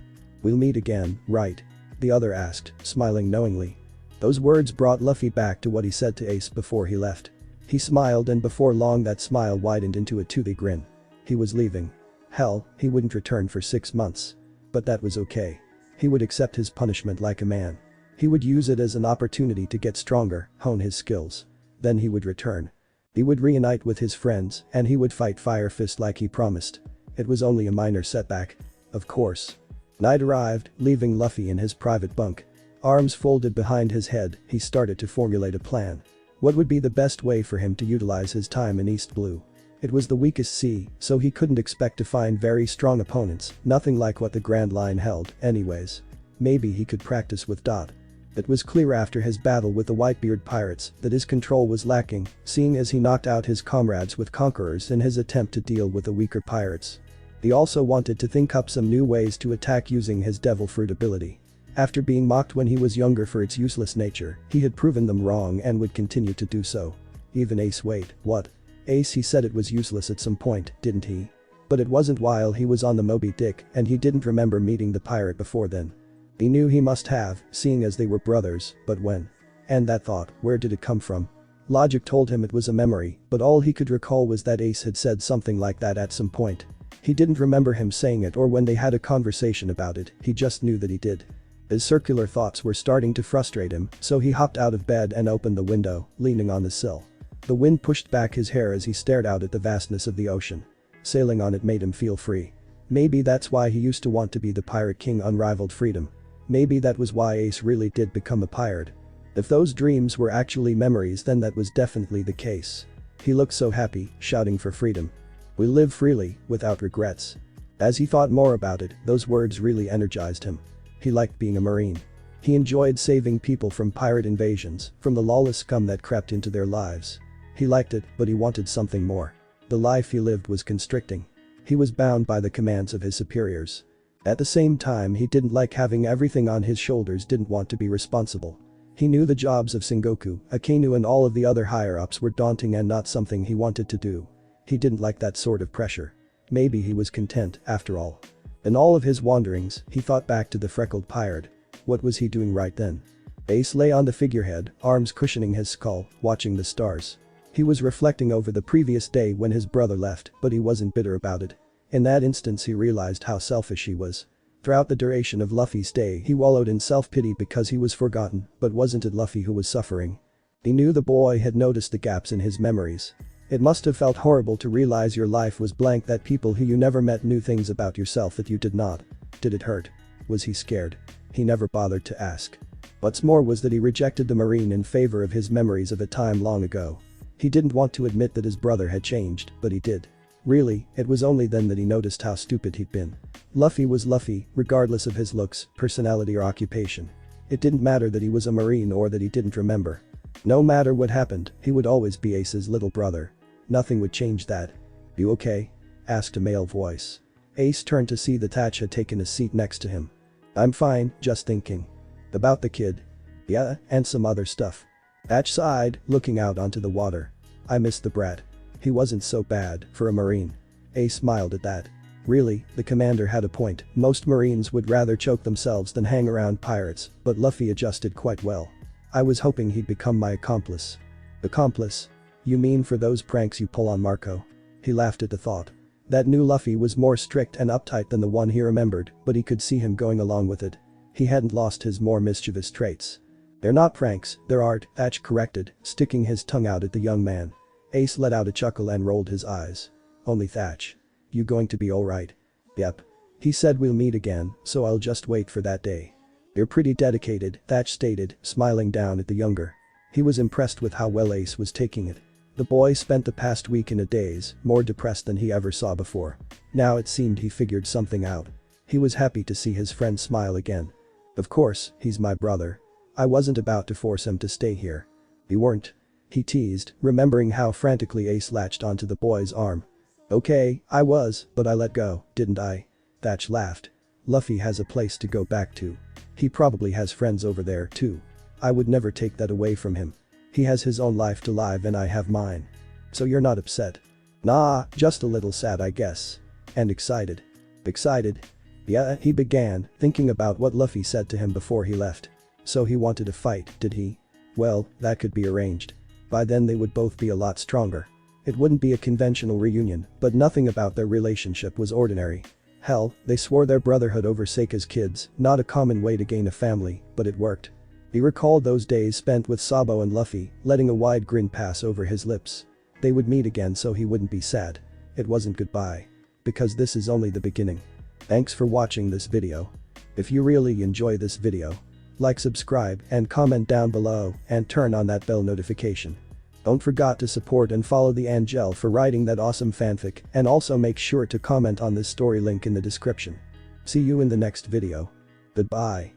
We'll meet again, right? The other asked, smiling knowingly. Those words brought Luffy back to what he said to Ace before he left. He smiled, and before long that smile widened into a toothy grin. He was leaving. Hell, he wouldn't return for 6 months. But that was okay. He would accept his punishment like a man. He would use it as an opportunity to get stronger, hone his skills. Then he would return. He would reunite with his friends, and he would fight Fire Fist like he promised. It was only a minor setback. Of course. Night arrived, leaving Luffy in his private bunk. Arms folded behind his head, he started to formulate a plan. What would be the best way for him to utilize his time in East Blue? It was the weakest sea, so he couldn't expect to find very strong opponents, nothing like what the Grand Line held, anyways. Maybe he could practice with Dot. It was clear after his battle with the Whitebeard pirates that his control was lacking, seeing as he knocked out his comrades with conquerors in his attempt to deal with the weaker pirates. He also wanted to think up some new ways to attack using his Devil Fruit ability. After being mocked when he was younger for its useless nature, he had proven them wrong and would continue to do so. Even Ace. Wait, what? Ace, he said it was useless at some point, didn't he? But it wasn't while he was on the Moby Dick, and he didn't remember meeting the pirate before then. He knew he must have, seeing as they were brothers, but when? And that thought, where did it come from? Logic told him it was a memory, but all he could recall was that Ace had said something like that at some point. He didn't remember him saying it or when they had a conversation about it, he just knew that he did. His circular thoughts were starting to frustrate him, so he hopped out of bed and opened the window, leaning on the sill. The wind pushed back his hair as he stared out at the vastness of the ocean. Sailing on it made him feel free. Maybe that's why he used to want to be the Pirate King. Unrivaled freedom. Maybe that was why Ace really did become a pirate. If those dreams were actually memories, then that was definitely the case. He looked so happy, shouting for freedom. We live freely, without regrets. As he thought more about it, those words really energized him. He liked being a Marine. He enjoyed saving people from pirate invasions, from the lawless scum that crept into their lives. He liked it, but he wanted something more. The life he lived was constricting. He was bound by the commands of his superiors. At the same time, he didn't like having everything on his shoulders, didn't want to be responsible. He knew the jobs of Sengoku, Akainu and all of the other higher-ups were daunting and not something he wanted to do. He didn't like that sort of pressure. Maybe he was content, after all. In all of his wanderings, he thought back to the freckled pirate. What was he doing right then? Ace lay on the figurehead, arms cushioning his skull, watching the stars. He was reflecting over the previous day when his brother left, but he wasn't bitter about it. In that instance he realized how selfish he was. Throughout the duration of Luffy's day he wallowed in self-pity because he was forgotten, but wasn't it Luffy who was suffering? He knew the boy had noticed the gaps in his memories. It must have felt horrible to realize your life was blank, that people who you never met knew things about yourself that you did not. Did it hurt? Was he scared? He never bothered to ask. What's more was that he rejected the Marine in favor of his memories of a time long ago. He didn't want to admit that his brother had changed, but he did. Really, it was only then that he noticed how stupid he'd been. Luffy was Luffy, regardless of his looks, personality or occupation. It didn't matter that he was a Marine or that he didn't remember. No matter what happened, he would always be Ace's little brother. Nothing would change that. You okay? Asked a male voice. Ace turned to see that Thatch had taken a seat next to him. I'm fine, just thinking. About the kid. Yeah, and some other stuff. Thatch sighed, looking out onto the water. I missed the brat. He wasn't so bad, for a Marine. Ace smiled at that. Really, the commander had a point. Most Marines would rather choke themselves than hang around pirates, but Luffy adjusted quite well. I was hoping he'd become my accomplice. Accomplice? You mean for those pranks you pull on Marco? He laughed at the thought. That new Luffy was more strict and uptight than the one he remembered, but he could see him going along with it. He hadn't lost his more mischievous traits. They're not pranks, they're art, Thatch corrected, sticking his tongue out at the young man. Ace let out a chuckle and rolled his eyes. Only Thatch. You going to be alright? Yep. He said we'll meet again, so I'll just wait for that day. You're pretty dedicated, Thatch stated, smiling down at the younger. He was impressed with how well Ace was taking it. The boy spent the past week in a daze, more depressed than he ever saw before. Now it seemed he figured something out. He was happy to see his friend smile again. Of course, he's my brother. I wasn't about to force him to stay here. You weren't. He teased, remembering how frantically Ace latched onto the boy's arm. Okay, I was, but I let go, didn't I? Thatch laughed. Luffy has a place to go back to. He probably has friends over there too. I would never take that away from him. He has his own life to live and I have mine. So you're not upset? Nah, just a little sad I guess. And excited. Excited? Yeah, he began, thinking about what Luffy said to him before he left. So he wanted to fight, did he? Well, that could be arranged. By then they would both be a lot stronger. It wouldn't be a conventional reunion, but nothing about their relationship was ordinary. Hell, they swore their brotherhood over Seika's kids, not a common way to gain a family, but it worked. He recalled those days spent with Sabo and Luffy, letting a wide grin pass over his lips. They would meet again so he wouldn't be sad. It wasn't goodbye. Because this is only the beginning. Thanks for watching this video. If you really enjoy this video, like, subscribe, and comment down below, and turn on that bell notification. Don't forget to support and follow the Anjelle for writing that awesome fanfic, and also make sure to comment on this story link in the description. See you in the next video. Goodbye.